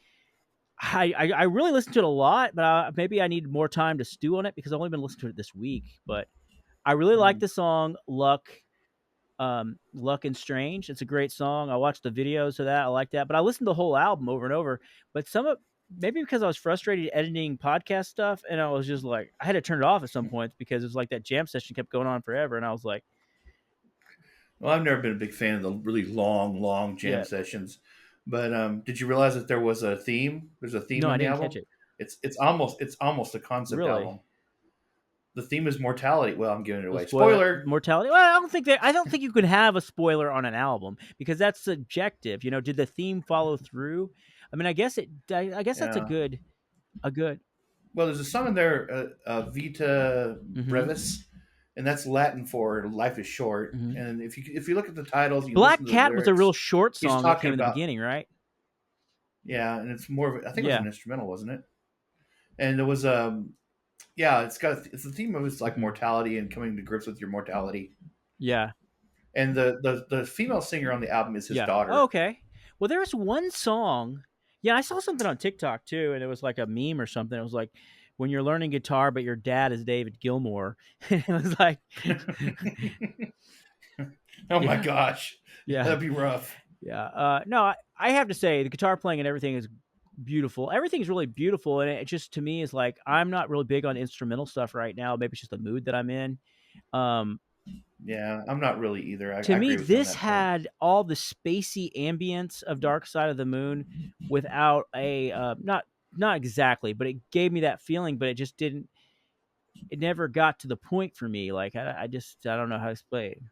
[SPEAKER 1] I really listened to it a lot, but maybe I need more time to stew on it, because I've only been listening to it this week. But I really like the song Luck and Strange. It's a great song. I watched the videos of that. I like that. But I listened to the whole album over and over. But maybe because I was frustrated editing podcast stuff, and I was just like, I had to turn it off at some points, because it was like that jam session kept going on forever, and I was like,
[SPEAKER 2] well, I've never been a big fan of the really long jam sessions. But did you realize that there was a theme? There's a theme in the album.
[SPEAKER 1] Catch it.
[SPEAKER 2] It's almost a concept album. The theme is mortality. Well, I'm giving it away.
[SPEAKER 1] Spoiler. Mortality. Well, I don't think you could have a spoiler on an album, because that's subjective. Did the theme follow through? I mean, I guess that's a good.
[SPEAKER 2] Well, there's a song in there, Vita Brevis, and that's Latin for "Life is Short." And if you look at the titles,
[SPEAKER 1] Black Cat was a real short song that came in the beginning, right?
[SPEAKER 2] Yeah, and it's more of I think it was an instrumental, wasn't it? And there was it's the theme of it's like mortality and coming to grips with your mortality.
[SPEAKER 1] Yeah.
[SPEAKER 2] And the female singer on the album is his daughter.
[SPEAKER 1] Oh, okay. Well, there's one song. Yeah, I saw something on TikTok too, and it was like a meme or something. It was like, when you're learning guitar, but your dad is David Gilmour. It was like,
[SPEAKER 2] oh my gosh.
[SPEAKER 1] Yeah.
[SPEAKER 2] That'd be rough.
[SPEAKER 1] Yeah. No, I have to say the guitar playing and everything is beautiful. Everything's really beautiful, and it just, to me, is like, I'm not really big on instrumental stuff right now. Maybe it's just the mood that I'm in.
[SPEAKER 2] Yeah, I'm not really either.
[SPEAKER 1] To me, this had all the spacey ambience of Dark Side of the Moon without a not exactly, but it gave me that feeling, but it just didn't. it never got to the point for me. Like I just I don't know how to explain.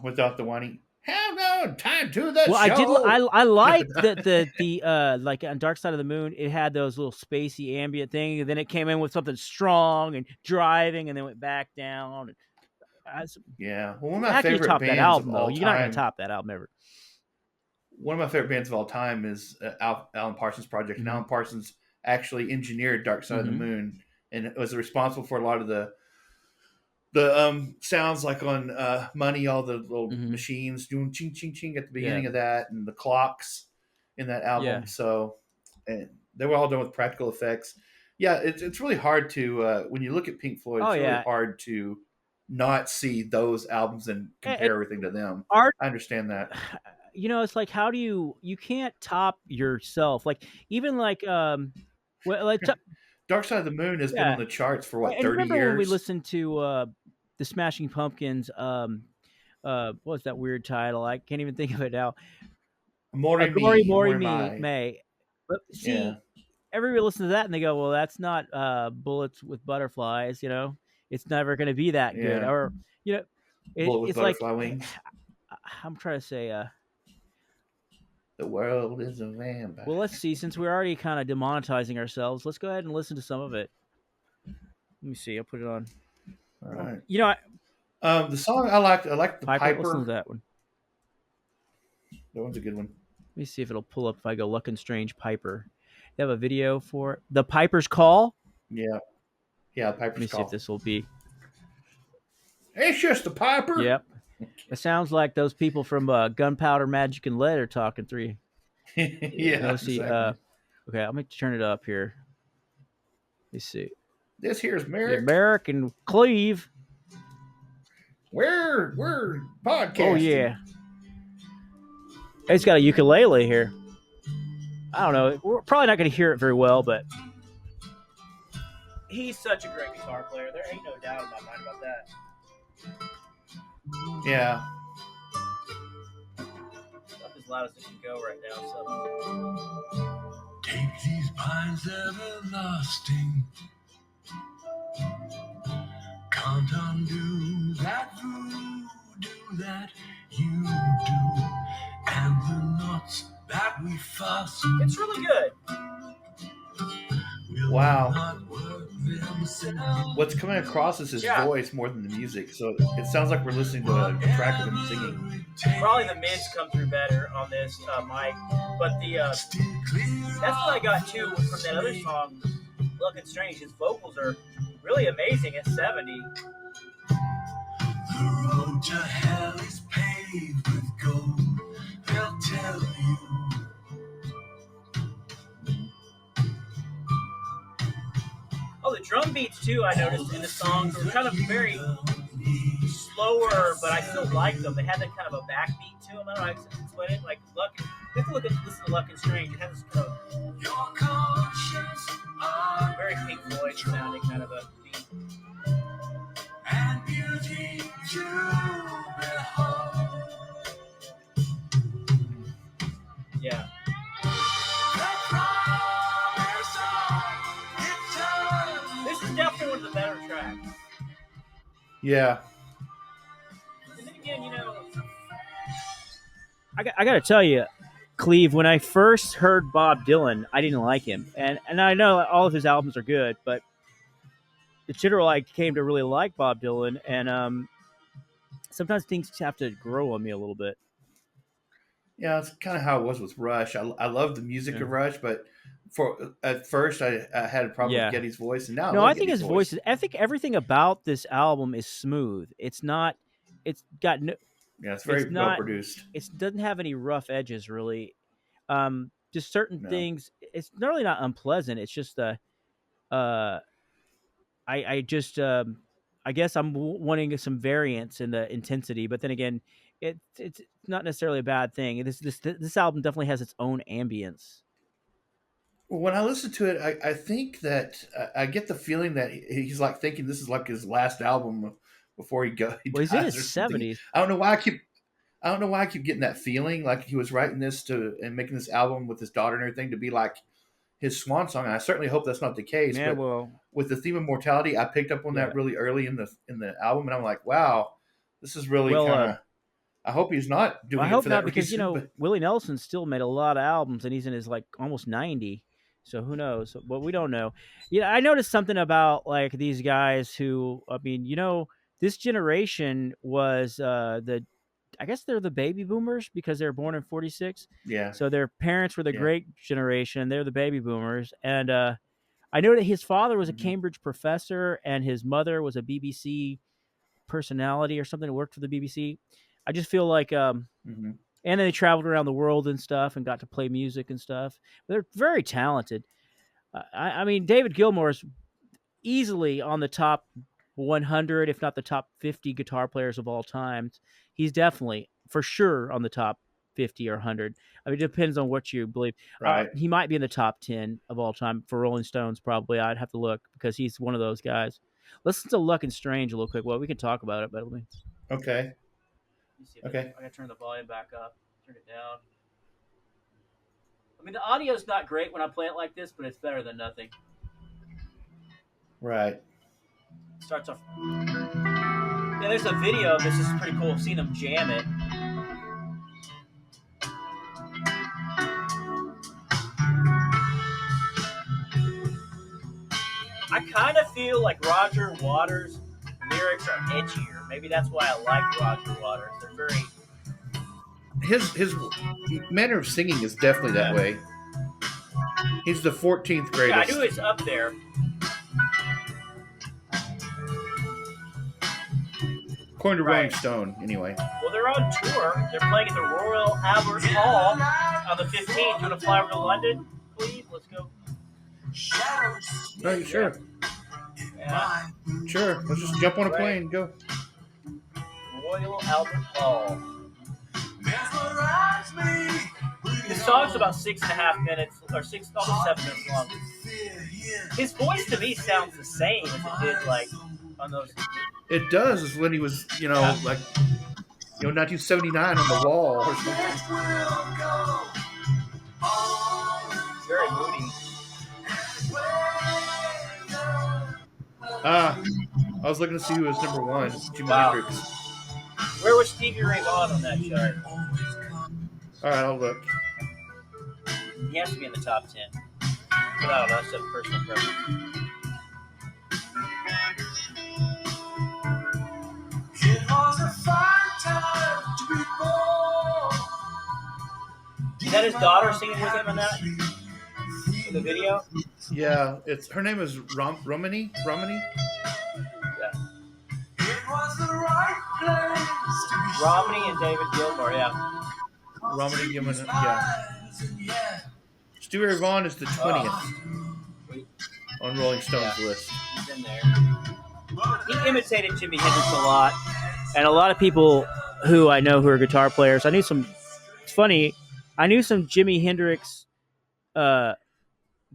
[SPEAKER 2] Without the whining, have no time to the
[SPEAKER 1] Well, I did.
[SPEAKER 2] show.
[SPEAKER 1] I like the like on Dark Side of the Moon. It had those little spacey ambient thing, and then it came in with something strong and driving, and then went back down.
[SPEAKER 2] Yeah, well, one of my
[SPEAKER 1] How can you
[SPEAKER 2] favorite
[SPEAKER 1] top that
[SPEAKER 2] bands of
[SPEAKER 1] album though?
[SPEAKER 2] all
[SPEAKER 1] You're not going to
[SPEAKER 2] time.
[SPEAKER 1] top that album ever.
[SPEAKER 2] One of my favorite bands of all time is Alan Parsons Project, and
[SPEAKER 1] Mm-hmm.
[SPEAKER 2] Alan Parsons actually engineered Dark Side of the
[SPEAKER 1] Mm-hmm.
[SPEAKER 2] Moon, and was responsible for a lot of the sounds like on Money, all the little
[SPEAKER 1] Mm-hmm.
[SPEAKER 2] machines doing ching ching ching at the
[SPEAKER 1] Yeah.
[SPEAKER 2] beginning of that, and the clocks in that album.
[SPEAKER 1] Yeah.
[SPEAKER 2] So, and they were all done with practical effects. Yeah, it's really hard to when you look at Pink Floyd,
[SPEAKER 1] Oh
[SPEAKER 2] it's really
[SPEAKER 1] yeah.
[SPEAKER 2] hard to not see those albums and
[SPEAKER 1] And
[SPEAKER 2] compare everything to them.
[SPEAKER 1] art,
[SPEAKER 2] I understand that.
[SPEAKER 1] it's like how do you can't top yourself. Like even like well like
[SPEAKER 2] Dark Side of the Moon has been on
[SPEAKER 1] yeah.
[SPEAKER 2] the charts for what
[SPEAKER 1] And
[SPEAKER 2] 30
[SPEAKER 1] remember when we
[SPEAKER 2] years.
[SPEAKER 1] listened to the Smashing Pumpkins what was that weird title? I can't even think of it now.
[SPEAKER 2] Mori
[SPEAKER 1] Gory
[SPEAKER 2] Me,
[SPEAKER 1] Mori
[SPEAKER 2] Mori
[SPEAKER 1] Me
[SPEAKER 2] My.
[SPEAKER 1] May. But
[SPEAKER 2] Yeah,
[SPEAKER 1] see, everybody listens to that and they go, "Well, that's not Bullets with Butterflies." It's never going to be that good.
[SPEAKER 2] yeah.
[SPEAKER 1] Or you know,
[SPEAKER 2] Bullet with
[SPEAKER 1] it's like
[SPEAKER 2] butterfly wings.
[SPEAKER 1] I'm trying to say.
[SPEAKER 2] The world is a vampire.
[SPEAKER 1] Well, let's see. Since we're already kind of demonetizing ourselves, let's go ahead and listen to some of it. Let me see. I'll put it on.
[SPEAKER 2] All right.
[SPEAKER 1] I,
[SPEAKER 2] The song I like the
[SPEAKER 1] Piper. Listen to
[SPEAKER 2] Piper.
[SPEAKER 1] that one.
[SPEAKER 2] That one's a good one.
[SPEAKER 1] Let me see if it'll pull up if I go Luckin' Strange Piper. They have a video for it. The Piper's Call.
[SPEAKER 2] Yeah, yeah.
[SPEAKER 1] Let me
[SPEAKER 2] Piper's
[SPEAKER 1] see if
[SPEAKER 2] Call.
[SPEAKER 1] this will be.
[SPEAKER 2] It's just a Piper.
[SPEAKER 1] Yep. It sounds like those people from Gunpowder Magic and Lead are talking through.
[SPEAKER 2] Yeah,
[SPEAKER 1] Let's see.
[SPEAKER 2] exactly.
[SPEAKER 1] Okay, I'm going to turn it up here. Let's see.
[SPEAKER 2] This here's
[SPEAKER 1] Yeah,
[SPEAKER 2] Merick.
[SPEAKER 1] Merick and Cleave.
[SPEAKER 2] We're podcasting.
[SPEAKER 1] Oh, yeah. He's got a ukulele here. I don't know. We're probably not going to hear it very well, but he's such a great guitar player. There ain't no doubt in my mind about that.
[SPEAKER 2] Yeah.
[SPEAKER 1] Up as loud as it can go right now. So.
[SPEAKER 3] Take these pines everlasting. Can't undo that voodoo that you do, and the knots that we fuss.
[SPEAKER 1] It's really good.
[SPEAKER 2] Wow. What's coming across is his voice more than the music. So it sounds like we're listening to a track of him singing.
[SPEAKER 1] Probably the mids come through better on this mic, but that's what I got too from that other song, Looking Strange. His vocals are really amazing at 70.
[SPEAKER 3] The road to hell is paved with gold, they'll tell you.
[SPEAKER 1] Oh, the drum beats too, I noticed in the songs were kind of very slower, but I still liked them. They had that kind of a backbeat to them. I don't know how to explain it. Like listen to Lookin' Strange. It has this kind of very Pink Floyd sounding kind of a beat.
[SPEAKER 3] And beauty to behold.
[SPEAKER 1] Yeah. This is definitely one of the better tracks.
[SPEAKER 2] Yeah.
[SPEAKER 1] And then again, I got to tell you, Cleave, when I first heard Bob Dylan, I didn't like him. And I know all of his albums are good, but the general I came to really like Bob Dylan, and sometimes things have to grow on me a little bit.
[SPEAKER 2] Yeah, it's kind of how it was with Rush. I love the music of Rush, but at first I had a problem with Geddy's voice, and now
[SPEAKER 1] I think his voice is. I think everything about this album is smooth. It's not. It's got no.
[SPEAKER 2] Yeah, it's very well produced.
[SPEAKER 1] It doesn't have any rough edges, really. Just certain things. It's really not unpleasant. It's just I just I guess I'm wanting some variance in the intensity, but then again, it's not necessarily a bad thing. This album definitely has its own ambience.
[SPEAKER 2] Well, when I listen to it, I think that I get the feeling that he's like thinking this is like his last album before he goes.
[SPEAKER 1] Well, he's in his 70s.
[SPEAKER 2] I don't know why I keep getting that feeling like he was writing this and making this album with his daughter and everything to be like his swan song. And I certainly hope that's not the case.
[SPEAKER 1] Yeah,
[SPEAKER 2] but
[SPEAKER 1] well,
[SPEAKER 2] with the theme of mortality, I picked up on that really early in the album, and I'm like, wow, this is really kind of. I hope he's not doing it for that
[SPEAKER 1] because
[SPEAKER 2] reason.
[SPEAKER 1] Willie Nelson still made a lot of albums, and he's in his like almost 90. So who knows? But we don't know. Yeah, I noticed something about like these guys who, I mean, this generation was I guess they're the baby boomers because they were born in 46.
[SPEAKER 2] Yeah.
[SPEAKER 1] So their parents were the great generation. They're the baby boomers. And I know that his father was a Cambridge professor and his mother was a BBC personality or something that worked for the BBC. I just feel like, and then they traveled around the world and stuff and got to play music and stuff. They're very talented. I mean, David Gilmour is easily on the top 100, if not the top 50 guitar players of all time. He's definitely, for sure, on the top 50 or 100. I mean, it depends on what you believe.
[SPEAKER 2] Right.
[SPEAKER 1] He might be in the top 10 of all time for Rolling Stones, probably. I'd have to look because he's one of those guys. Listen to Luck and Strange a little quick. Well, we can talk about it, but let me.
[SPEAKER 2] Okay.
[SPEAKER 1] Okay. I gotta turn the volume back up. Turn it down. I mean, the audio's not great when I play it like this, but it's better than nothing.
[SPEAKER 2] Right.
[SPEAKER 1] Starts off. Yeah, there's a video of this. This is pretty cool. I've seen them jam it. I kind of feel like Roger Waters' lyrics are edgier. Maybe that's why I like Roger Waters. They're very.
[SPEAKER 2] His manner of singing is definitely that way. He's the 14th greatest.
[SPEAKER 1] Yeah, I knew it's up there.
[SPEAKER 2] According to Rolling Stone, anyway.
[SPEAKER 1] Well, they're on tour. They're playing at the Royal Albert Hall on the 15th. Do you want to fly over to London, please? Let's go.
[SPEAKER 2] Oh, sure.
[SPEAKER 1] Yeah.
[SPEAKER 2] Sure. Let's just jump on a plane and go.
[SPEAKER 1] Royal Albert Hall. The song's about 6.5 minutes, or almost 7 minutes long. His voice to me sounds the same as it did, like, on those.
[SPEAKER 2] It does, is when he was, like, 1979 on the wall or something.
[SPEAKER 1] Very moody.
[SPEAKER 2] I was looking to see who was number one. Jimi Hendrix.
[SPEAKER 1] Where was Stevie Ray Vaughan on that chart?
[SPEAKER 2] All right, I'll look.
[SPEAKER 1] He has to be in the top 10. But I don't know. That's a personal preference.
[SPEAKER 3] It was a fine time to be born.
[SPEAKER 1] Is that his daughter singing with him in that? In the video?
[SPEAKER 2] Yeah, her name is Romany.
[SPEAKER 1] Yeah.
[SPEAKER 3] It was the right place to be.
[SPEAKER 1] Romney and David Gilmour, yeah.
[SPEAKER 2] Romany Gilmour, yeah. Stevie Ray Vaughan is the 20th on Rolling Stone's list.
[SPEAKER 1] He's in there. He imitated Jimi Hendrix a lot, and a lot of people who I know who are guitar players. It's funny. I knew some Jimi Hendrix. What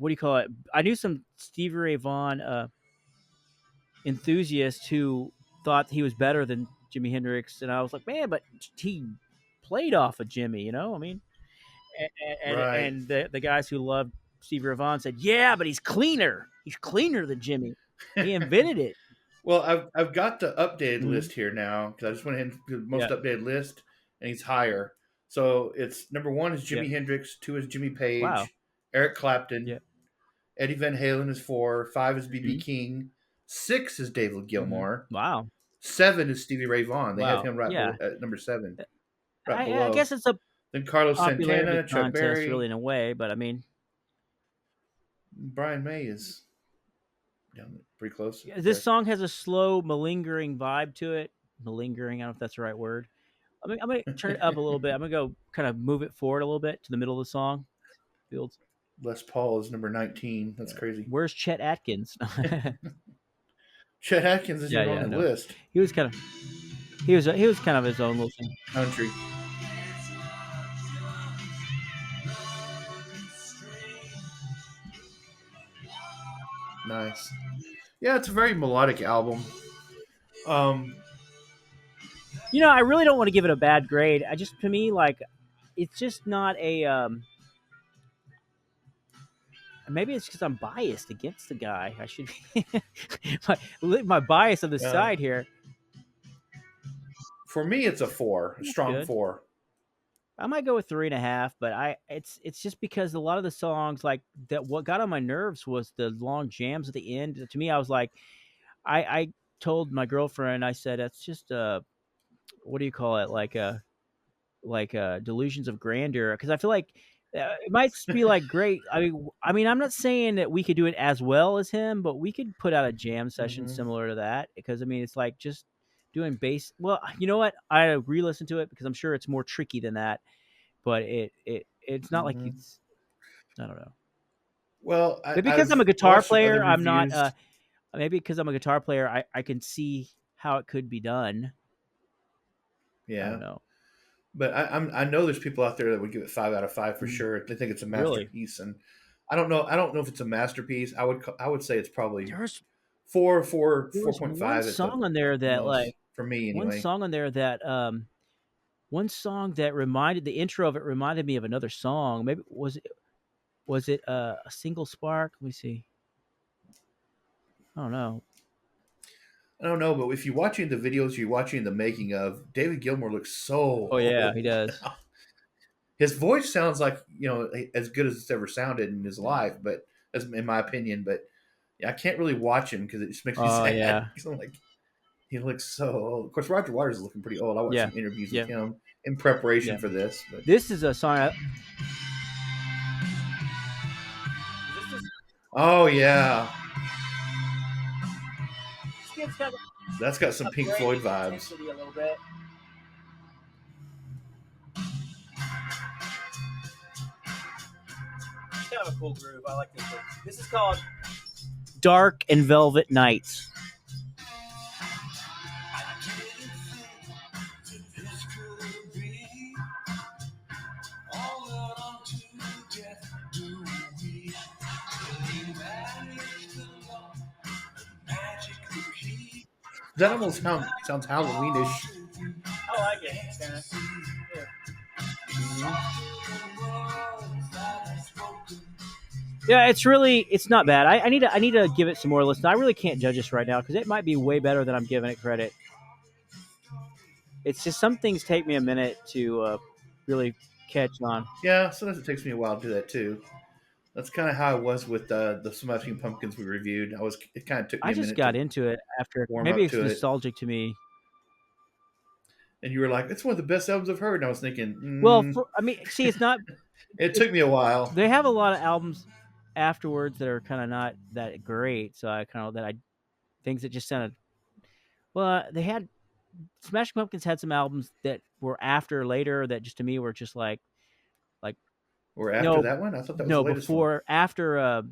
[SPEAKER 1] do you call it? I knew some Stevie Ray Vaughan enthusiasts who thought he was better than Jimi Hendrix, and I was like, man, but he played off of Jimmy, I mean, and the guys who loved Stevie Ray Vaughan said, yeah, but he's cleaner. He's cleaner than Jimmy. He invented it.
[SPEAKER 2] Well, I've got the updated list here now because I just went in to the most updated list, and he's higher. So it's number 1 is Jimi Hendrix, 2 is Jimmy Page, Eric Clapton, Eddie Van Halen is 4, 5 is B.B. King, 6 is David Gilmour.
[SPEAKER 1] Wow.
[SPEAKER 2] 7 is Stevie Ray Vaughan. They have him right at number 7. Right below.
[SPEAKER 1] I guess it's a
[SPEAKER 2] then Carlos Santana, Chuck Berry,
[SPEAKER 1] really in a way, but I mean,
[SPEAKER 2] Brian May is pretty close.
[SPEAKER 1] This song has a slow, malingering vibe to it. Malingering, I don't know if that's the right word. I'm going to turn it up a little bit. I'm going to go kind of move it forward a little bit to the middle of the song. Fields.
[SPEAKER 2] Les Paul is number 19. That's crazy.
[SPEAKER 1] Where's Chet Atkins?
[SPEAKER 2] Chet Atkins is on the list.
[SPEAKER 1] He was kind of his own little thing.
[SPEAKER 2] Country. Nice. Yeah, it's a very melodic album.
[SPEAKER 1] I really don't want to give it a bad grade. To me, like, it's just not a. maybe it's because I'm biased against the guy. I should my bias on the side here.
[SPEAKER 2] For me, it's a 4, a strong
[SPEAKER 1] Good.
[SPEAKER 2] 4.
[SPEAKER 1] I might go with 3.5, but it's just because a lot of the songs like that. What got on my nerves was the long jams at the end. To me, I was like, I told my girlfriend, I said, that's just what do you call it? Like delusions of grandeur, because I feel like it might be like great. I mean, I'm not saying that we could do it as well as him, but we could put out a jam session similar to that. Because I mean, it's like just doing bass. Well, you know what? I re-listened to it because I'm sure it's more tricky than that. But it's not like it's. I don't know.
[SPEAKER 2] Well,
[SPEAKER 1] Maybe because I'm a
[SPEAKER 2] I've
[SPEAKER 1] guitar
[SPEAKER 2] watched some
[SPEAKER 1] player,
[SPEAKER 2] other
[SPEAKER 1] I'm not.
[SPEAKER 2] reviews.
[SPEAKER 1] Maybe because I'm a guitar player, I can see how it could be done. I
[SPEAKER 2] Yeah.
[SPEAKER 1] don't know.
[SPEAKER 2] But I know there's people out there that would give it 5 out of 5 for sure. They think it's a
[SPEAKER 1] Really?
[SPEAKER 2] masterpiece, and I don't know. I don't know if it's a masterpiece. I would say it's probably
[SPEAKER 1] There's
[SPEAKER 2] 4.5
[SPEAKER 1] one
[SPEAKER 2] at the
[SPEAKER 1] song on there that
[SPEAKER 2] most
[SPEAKER 1] like
[SPEAKER 2] for me
[SPEAKER 1] one
[SPEAKER 2] anyway.
[SPEAKER 1] song on there that one song that reminded the intro of it reminded me of another song. Maybe was it a single spark? Let me see. I don't know.
[SPEAKER 2] I don't know, but if you're watching the videos, you're watching the making of, David Gilmour looks so
[SPEAKER 1] Oh yeah, he
[SPEAKER 2] old.
[SPEAKER 1] does.
[SPEAKER 2] His voice sounds like, as good as it's ever sounded in his life, but as in my opinion. But yeah, I can't really watch him because it just makes me
[SPEAKER 1] Oh
[SPEAKER 2] sad.
[SPEAKER 1] yeah.
[SPEAKER 2] 'Cause I'm like, he looks so old. Of course, Roger Waters is looking pretty old. I watched
[SPEAKER 1] Yeah.
[SPEAKER 2] some interviews with
[SPEAKER 1] Yeah.
[SPEAKER 2] him in preparation
[SPEAKER 1] Yeah.
[SPEAKER 2] for this. But
[SPEAKER 1] This is a song.
[SPEAKER 2] oh yeah,
[SPEAKER 1] This got
[SPEAKER 2] that's got some Pink Floyd vibes.
[SPEAKER 1] intensity a little bit. It's kind of a cool groove. I like this one. This is called Dark and Velvet Nights.
[SPEAKER 2] That almost sounds Halloweenish.
[SPEAKER 1] I like it. Yeah. Yeah, it's not bad. I need to give it some more listen. I really can't judge this right now because it might be way better than I'm giving it credit. It's just some things take me a minute to really catch on.
[SPEAKER 2] Yeah, sometimes it takes me a while to do that too. That's kind of how I was with the Smashing Pumpkins we reviewed. It kind of took me
[SPEAKER 1] I
[SPEAKER 2] a
[SPEAKER 1] just
[SPEAKER 2] minute
[SPEAKER 1] got
[SPEAKER 2] to
[SPEAKER 1] into it after
[SPEAKER 2] warm
[SPEAKER 1] maybe
[SPEAKER 2] up
[SPEAKER 1] it's
[SPEAKER 2] to it.
[SPEAKER 1] nostalgic to me.
[SPEAKER 2] And you were like, "It's one of the best albums I've heard." And I was thinking,
[SPEAKER 1] Well, see, it's not.
[SPEAKER 2] it took me a while.
[SPEAKER 1] They have a lot of albums afterwards that are kind of not that great. So I kind of things that just sounded. Well, they had Smashing Pumpkins had some albums that were later that just to me were just like
[SPEAKER 2] Or after
[SPEAKER 1] no
[SPEAKER 2] that one, I thought that was the latest one.
[SPEAKER 1] after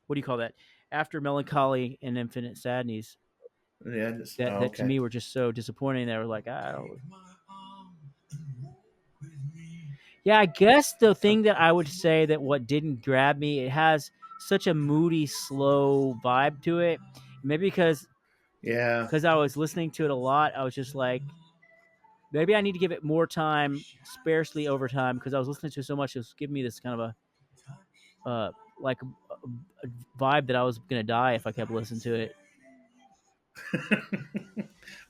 [SPEAKER 1] what do you call that? After Melancholy and Infinite Sadness,
[SPEAKER 2] Yeah,
[SPEAKER 1] that to
[SPEAKER 2] okay.
[SPEAKER 1] me were just so disappointing. They were like, I don't. Yeah, I guess the thing that I would say that what didn't grab me, it has such a moody, slow vibe to it. Maybe because
[SPEAKER 2] Yeah.
[SPEAKER 1] I was listening to it a lot, I was just like, maybe I need to give it more time, sparsely over time, because I was listening to it so much. It was giving me this kind of like a vibe that I was gonna die if I kept listening to it.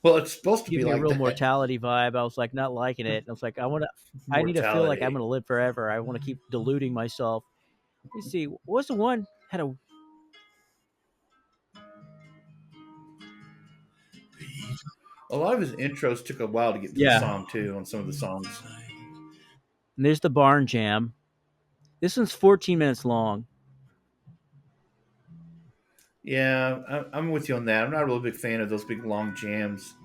[SPEAKER 2] Well, it's supposed to
[SPEAKER 1] Give
[SPEAKER 2] be
[SPEAKER 1] me a
[SPEAKER 2] like
[SPEAKER 1] real
[SPEAKER 2] that.
[SPEAKER 1] mortality vibe. I was like not liking it. I was like, I need to feel like I'm
[SPEAKER 2] Mortality.
[SPEAKER 1] gonna live forever. I want to keep deluding myself. Let me see. What was the one had a
[SPEAKER 2] A lot of his intros took a while to get to the
[SPEAKER 1] yeah.
[SPEAKER 2] song too. On some of the songs.
[SPEAKER 1] And there's the barn jam. This one's 14 minutes long.
[SPEAKER 2] Yeah, I'm with you on that. I'm not a real big fan of those big long jams,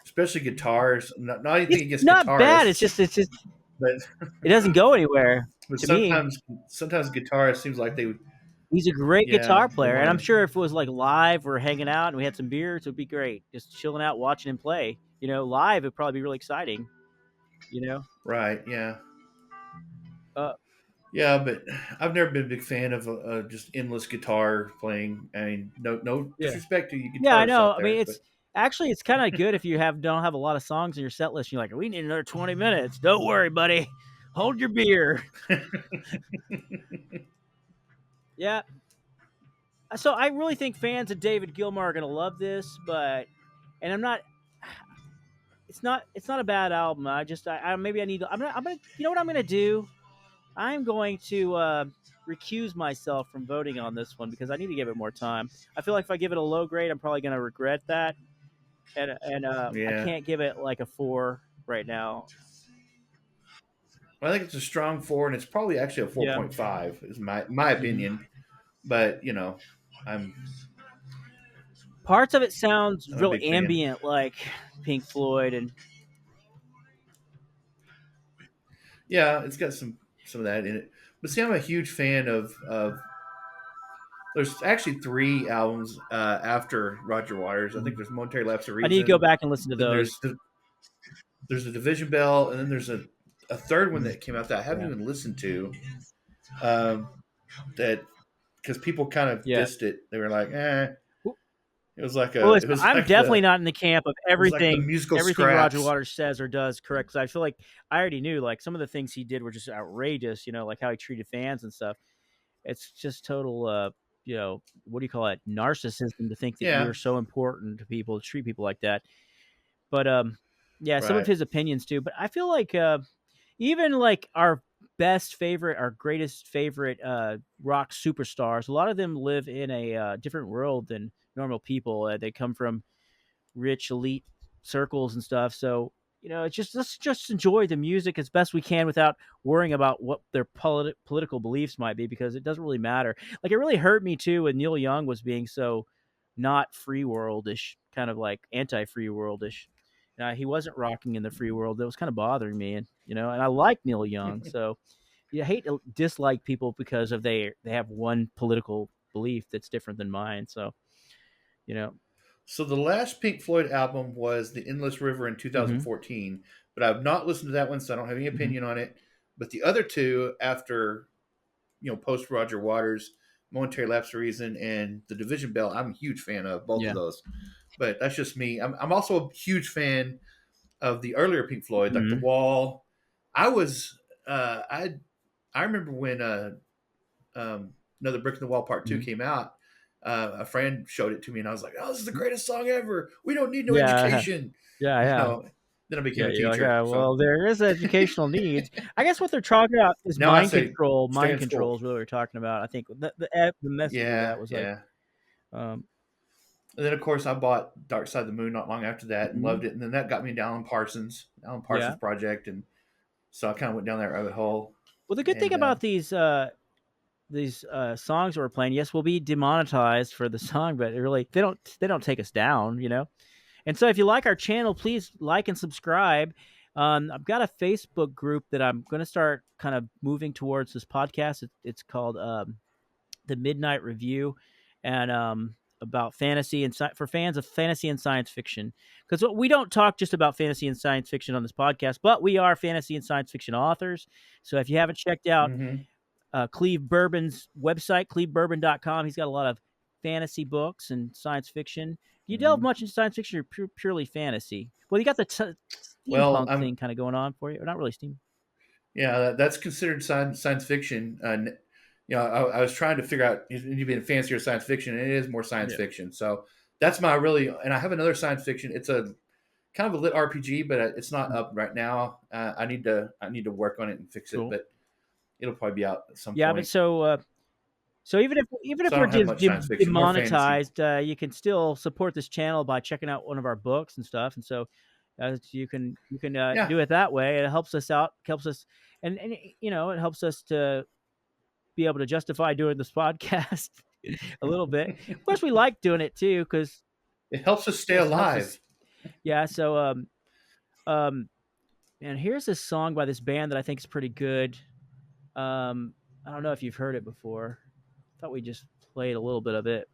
[SPEAKER 2] especially guitars. Not anything
[SPEAKER 1] It's
[SPEAKER 2] against
[SPEAKER 1] not bad.
[SPEAKER 2] guitarists,
[SPEAKER 1] It's just
[SPEAKER 2] but
[SPEAKER 1] it doesn't go anywhere to me.
[SPEAKER 2] sometimes guitarists seems like they
[SPEAKER 1] He's a great guitar
[SPEAKER 2] they
[SPEAKER 1] player,
[SPEAKER 2] want
[SPEAKER 1] and I'm
[SPEAKER 2] to.
[SPEAKER 1] sure if it was like live, we're hanging out and we had some beers, it would be great. Just chilling out, watching him play. Live it'd probably be really exciting. You know,
[SPEAKER 2] Right, yeah.
[SPEAKER 1] uh,
[SPEAKER 2] Yeah, but I've never been a big fan of just endless guitar playing. I mean, no
[SPEAKER 1] yeah,
[SPEAKER 2] disrespect to you
[SPEAKER 1] yeah, I
[SPEAKER 2] guitarists
[SPEAKER 1] know.
[SPEAKER 2] out
[SPEAKER 1] I mean,
[SPEAKER 2] there, but
[SPEAKER 1] it's kind of good if you don't have a lot of songs in your set list. You're like, we need another 20 minutes. Don't worry, buddy. Hold your beer. Yeah. So I really think fans of David Gilmour are going to love this, but and I'm not. It's not a bad album. I maybe I need. I'm gonna. You know what I'm gonna do? I'm going to recuse myself from voting on this one because I need to give it more time. I feel like if I give it a low grade, I'm probably going to regret that, and I
[SPEAKER 2] Yeah.
[SPEAKER 1] can't give it like a 4 right now.
[SPEAKER 2] I think it's a strong 4, and it's probably actually a
[SPEAKER 1] Yeah.
[SPEAKER 2] 4.5 is my
[SPEAKER 1] Mhm.
[SPEAKER 2] opinion. But I'm
[SPEAKER 1] Parts of it sounds
[SPEAKER 2] I'm a
[SPEAKER 1] real
[SPEAKER 2] big fan.
[SPEAKER 1] ambient, like Pink Floyd, and
[SPEAKER 2] Yeah, it's got some of that in it. But see, I'm a huge fan of. There's actually 3 albums after Roger Waters. I think there's Momentary Lapse of
[SPEAKER 1] I need to go
[SPEAKER 2] Reason.
[SPEAKER 1] back and listen to
[SPEAKER 2] Then
[SPEAKER 1] those.
[SPEAKER 2] there's the Division Bell, and then there's a third one
[SPEAKER 1] Mhm.
[SPEAKER 2] that came out that I haven't
[SPEAKER 1] Yeah.
[SPEAKER 2] even listened to. Um, that because people kind of
[SPEAKER 1] Yeah.
[SPEAKER 2] dissed it. They were like, eh.
[SPEAKER 1] Well,
[SPEAKER 2] It
[SPEAKER 1] listen,
[SPEAKER 2] was
[SPEAKER 1] I'm
[SPEAKER 2] like
[SPEAKER 1] definitely not in the camp of
[SPEAKER 2] it was like the musical
[SPEAKER 1] everything Roger
[SPEAKER 2] scraps.
[SPEAKER 1] Waters says or does correct. Because I feel like I already knew like some of the things he did were just outrageous. Like how he treated fans and stuff. It's just total, what do you call it? Narcissism to think that you're
[SPEAKER 2] Yeah,
[SPEAKER 1] so important to people, to treat people like that. But yeah, some of
[SPEAKER 2] right.
[SPEAKER 1] his opinions too. But I feel like even like our greatest favorite rock superstars, a lot of them live in a different world than normal people. They come from rich elite circles and stuff. So it's just let's just enjoy the music as best we can without worrying about what their political beliefs might be because it doesn't really matter. Like it really hurt me too when Neil Young was being so not free worldish, kind of like anti free worldish. He wasn't rocking in the free world. That was kind of bothering me, and I like Neil Young, so you hate to dislike people because of they have one political belief that's different than mine. So you know,
[SPEAKER 2] So the last Pink Floyd album was The Endless River in
[SPEAKER 1] hmm
[SPEAKER 2] 2014, but I've not listened to that one, so I don't have any
[SPEAKER 1] hmm
[SPEAKER 2] opinion on it. But the other two, after post Roger Waters, Momentary Lapse of Reason, and The Division Bell, I'm a huge fan of both of
[SPEAKER 1] yeah.
[SPEAKER 2] those. But that's just me. I'm also a huge fan of the earlier Pink Floyd, like The
[SPEAKER 1] hmm
[SPEAKER 2] Wall. I was I remember when Another Brick in the Wall Part Two
[SPEAKER 1] hmm
[SPEAKER 2] came out. A friend showed it to me, and I was like, "Oh, this is the greatest song ever. We don't need no
[SPEAKER 1] Yeah,
[SPEAKER 2] education."
[SPEAKER 1] yeah,
[SPEAKER 2] You
[SPEAKER 1] yeah.
[SPEAKER 2] know. Then I became
[SPEAKER 1] Yeah,
[SPEAKER 2] a
[SPEAKER 1] you're like,
[SPEAKER 2] teacher,
[SPEAKER 1] yeah,
[SPEAKER 2] so
[SPEAKER 1] well, there is educational needs. I guess what they're talking about is
[SPEAKER 2] now I
[SPEAKER 1] mind
[SPEAKER 2] say
[SPEAKER 1] control.
[SPEAKER 2] stay
[SPEAKER 1] Mind
[SPEAKER 2] in
[SPEAKER 1] control
[SPEAKER 2] school.
[SPEAKER 1] is what we're talking about. I think the message of
[SPEAKER 2] Yeah,
[SPEAKER 1] that was like,
[SPEAKER 2] yeah.
[SPEAKER 1] um,
[SPEAKER 2] And then of course I bought Dark Side of the Moon not long after that and
[SPEAKER 1] mhm,
[SPEAKER 2] loved it. And then that got me down on Alan
[SPEAKER 1] yeah.
[SPEAKER 2] Parsons project, and so I kind of went down that rabbit hole.
[SPEAKER 1] Well, the good thing
[SPEAKER 2] And
[SPEAKER 1] about these songs that we're playing, yes, we'll be demonetized for the song, but they don't take us down. And so if you like our channel, please like and subscribe. I've got a Facebook group that I'm going to start kind of moving towards this podcast. It's called the Midnight Review, and about fantasy and for fans of fantasy and science fiction. Because we don't talk just about fantasy and science fiction on this podcast, but we are fantasy and science fiction authors. So if you haven't checked out
[SPEAKER 2] mm-hmm,
[SPEAKER 1] Cleave Bourbon's website, cleavebourbon.com, he's got a lot of fantasy books and science fiction. Do you delve
[SPEAKER 2] mm-hmm.
[SPEAKER 1] much into science fiction or purely fantasy? Well, you got the
[SPEAKER 2] Well,
[SPEAKER 1] steampunk thing kind of going on for you. Or not really steam.
[SPEAKER 2] yeah, that's considered science fiction. I was trying to figure out if you've been fancier science fiction, and it is more science
[SPEAKER 1] Yeah.
[SPEAKER 2] fiction. So that's my really, and I have another science fiction. It's a kind of a lit RPG, but it's not up right now. I need to work on it and fix it,
[SPEAKER 1] Cool.
[SPEAKER 2] but it'll probably be out at some
[SPEAKER 1] Yeah, but
[SPEAKER 2] point.
[SPEAKER 1] so even if
[SPEAKER 2] So I
[SPEAKER 1] we're
[SPEAKER 2] don't have much science fiction, more fantasy.
[SPEAKER 1] demonetized, you can still support this channel by checking out one of our books and stuff. And so you can
[SPEAKER 2] Yeah.
[SPEAKER 1] do it that way. It helps us out, helps us, and it helps us to be able to justify doing this podcast a little bit. Of course, we like doing it too because
[SPEAKER 2] It helps us stay
[SPEAKER 1] it helps us.
[SPEAKER 2] alive.
[SPEAKER 1] Yeah. So um, and here's this song by this band that I think is pretty good. I don't know if you've heard it before. I thought we just played a little bit of it.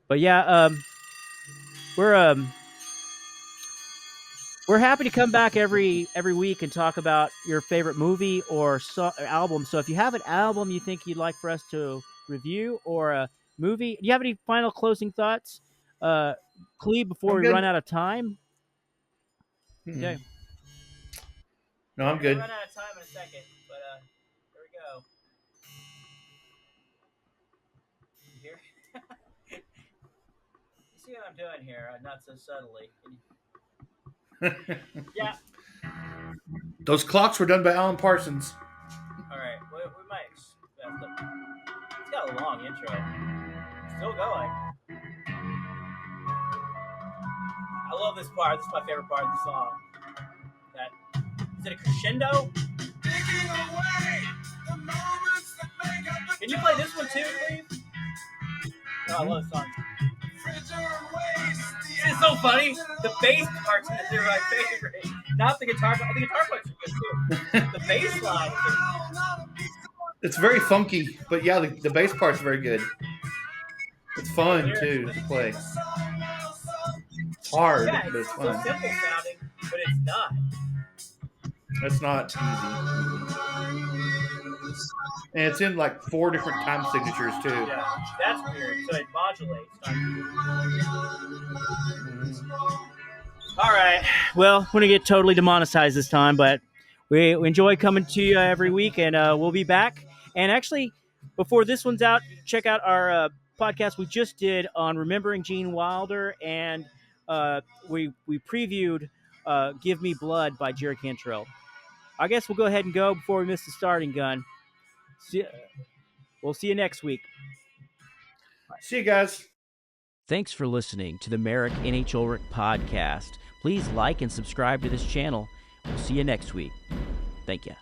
[SPEAKER 1] But yeah, we're um, we're happy to come back every week and talk about your favorite movie or album. So if you have an album you think you'd like for us to review or a movie, do you have any final closing thoughts, uh, Cleve, before
[SPEAKER 2] I'm
[SPEAKER 1] we run
[SPEAKER 2] good.
[SPEAKER 1] out of time? Okay.
[SPEAKER 2] Mm-mm. No,
[SPEAKER 1] Yeah,
[SPEAKER 2] I'm
[SPEAKER 1] we're gonna
[SPEAKER 2] good.
[SPEAKER 1] run out of time in a second, but here we go. here. You see what I'm doing here? Not so subtly. Yeah.
[SPEAKER 2] Those clocks were done by Alan Parsons.
[SPEAKER 1] All right. We might. It's got a long intro. Still going. I love this part. This is my favorite part of the song. Is it a crescendo? Can you play this one too, please? Oh, I love this song. It's so funny. The bass parts in this are my favorite. Not the guitar part. The guitar parts are good too. The bass line is
[SPEAKER 2] It's very funky, but yeah, the bass part's very good. It's fun too to play. It's hard, but it's fun.
[SPEAKER 1] It's so simple sounding, but it's not.
[SPEAKER 2] That's not easy. And it's in like 4 different time signatures too.
[SPEAKER 1] Yeah, that's weird. So it modulates. All right. Well, we're going to get totally demonetized this time, but we enjoy coming to you every week, and we'll be back. And actually, before this one's out, check out our podcast we just did on remembering Gene Wilder, and we previewed Give Me Blood by Jerry Cantrell. I guess we'll go ahead and go before we miss the starting gun. We'll see you next week.
[SPEAKER 2] See you guys.
[SPEAKER 1] Thanks for listening to the Merick NH Ulrik podcast. Please like and subscribe to this channel. We'll see you next week. Thank you.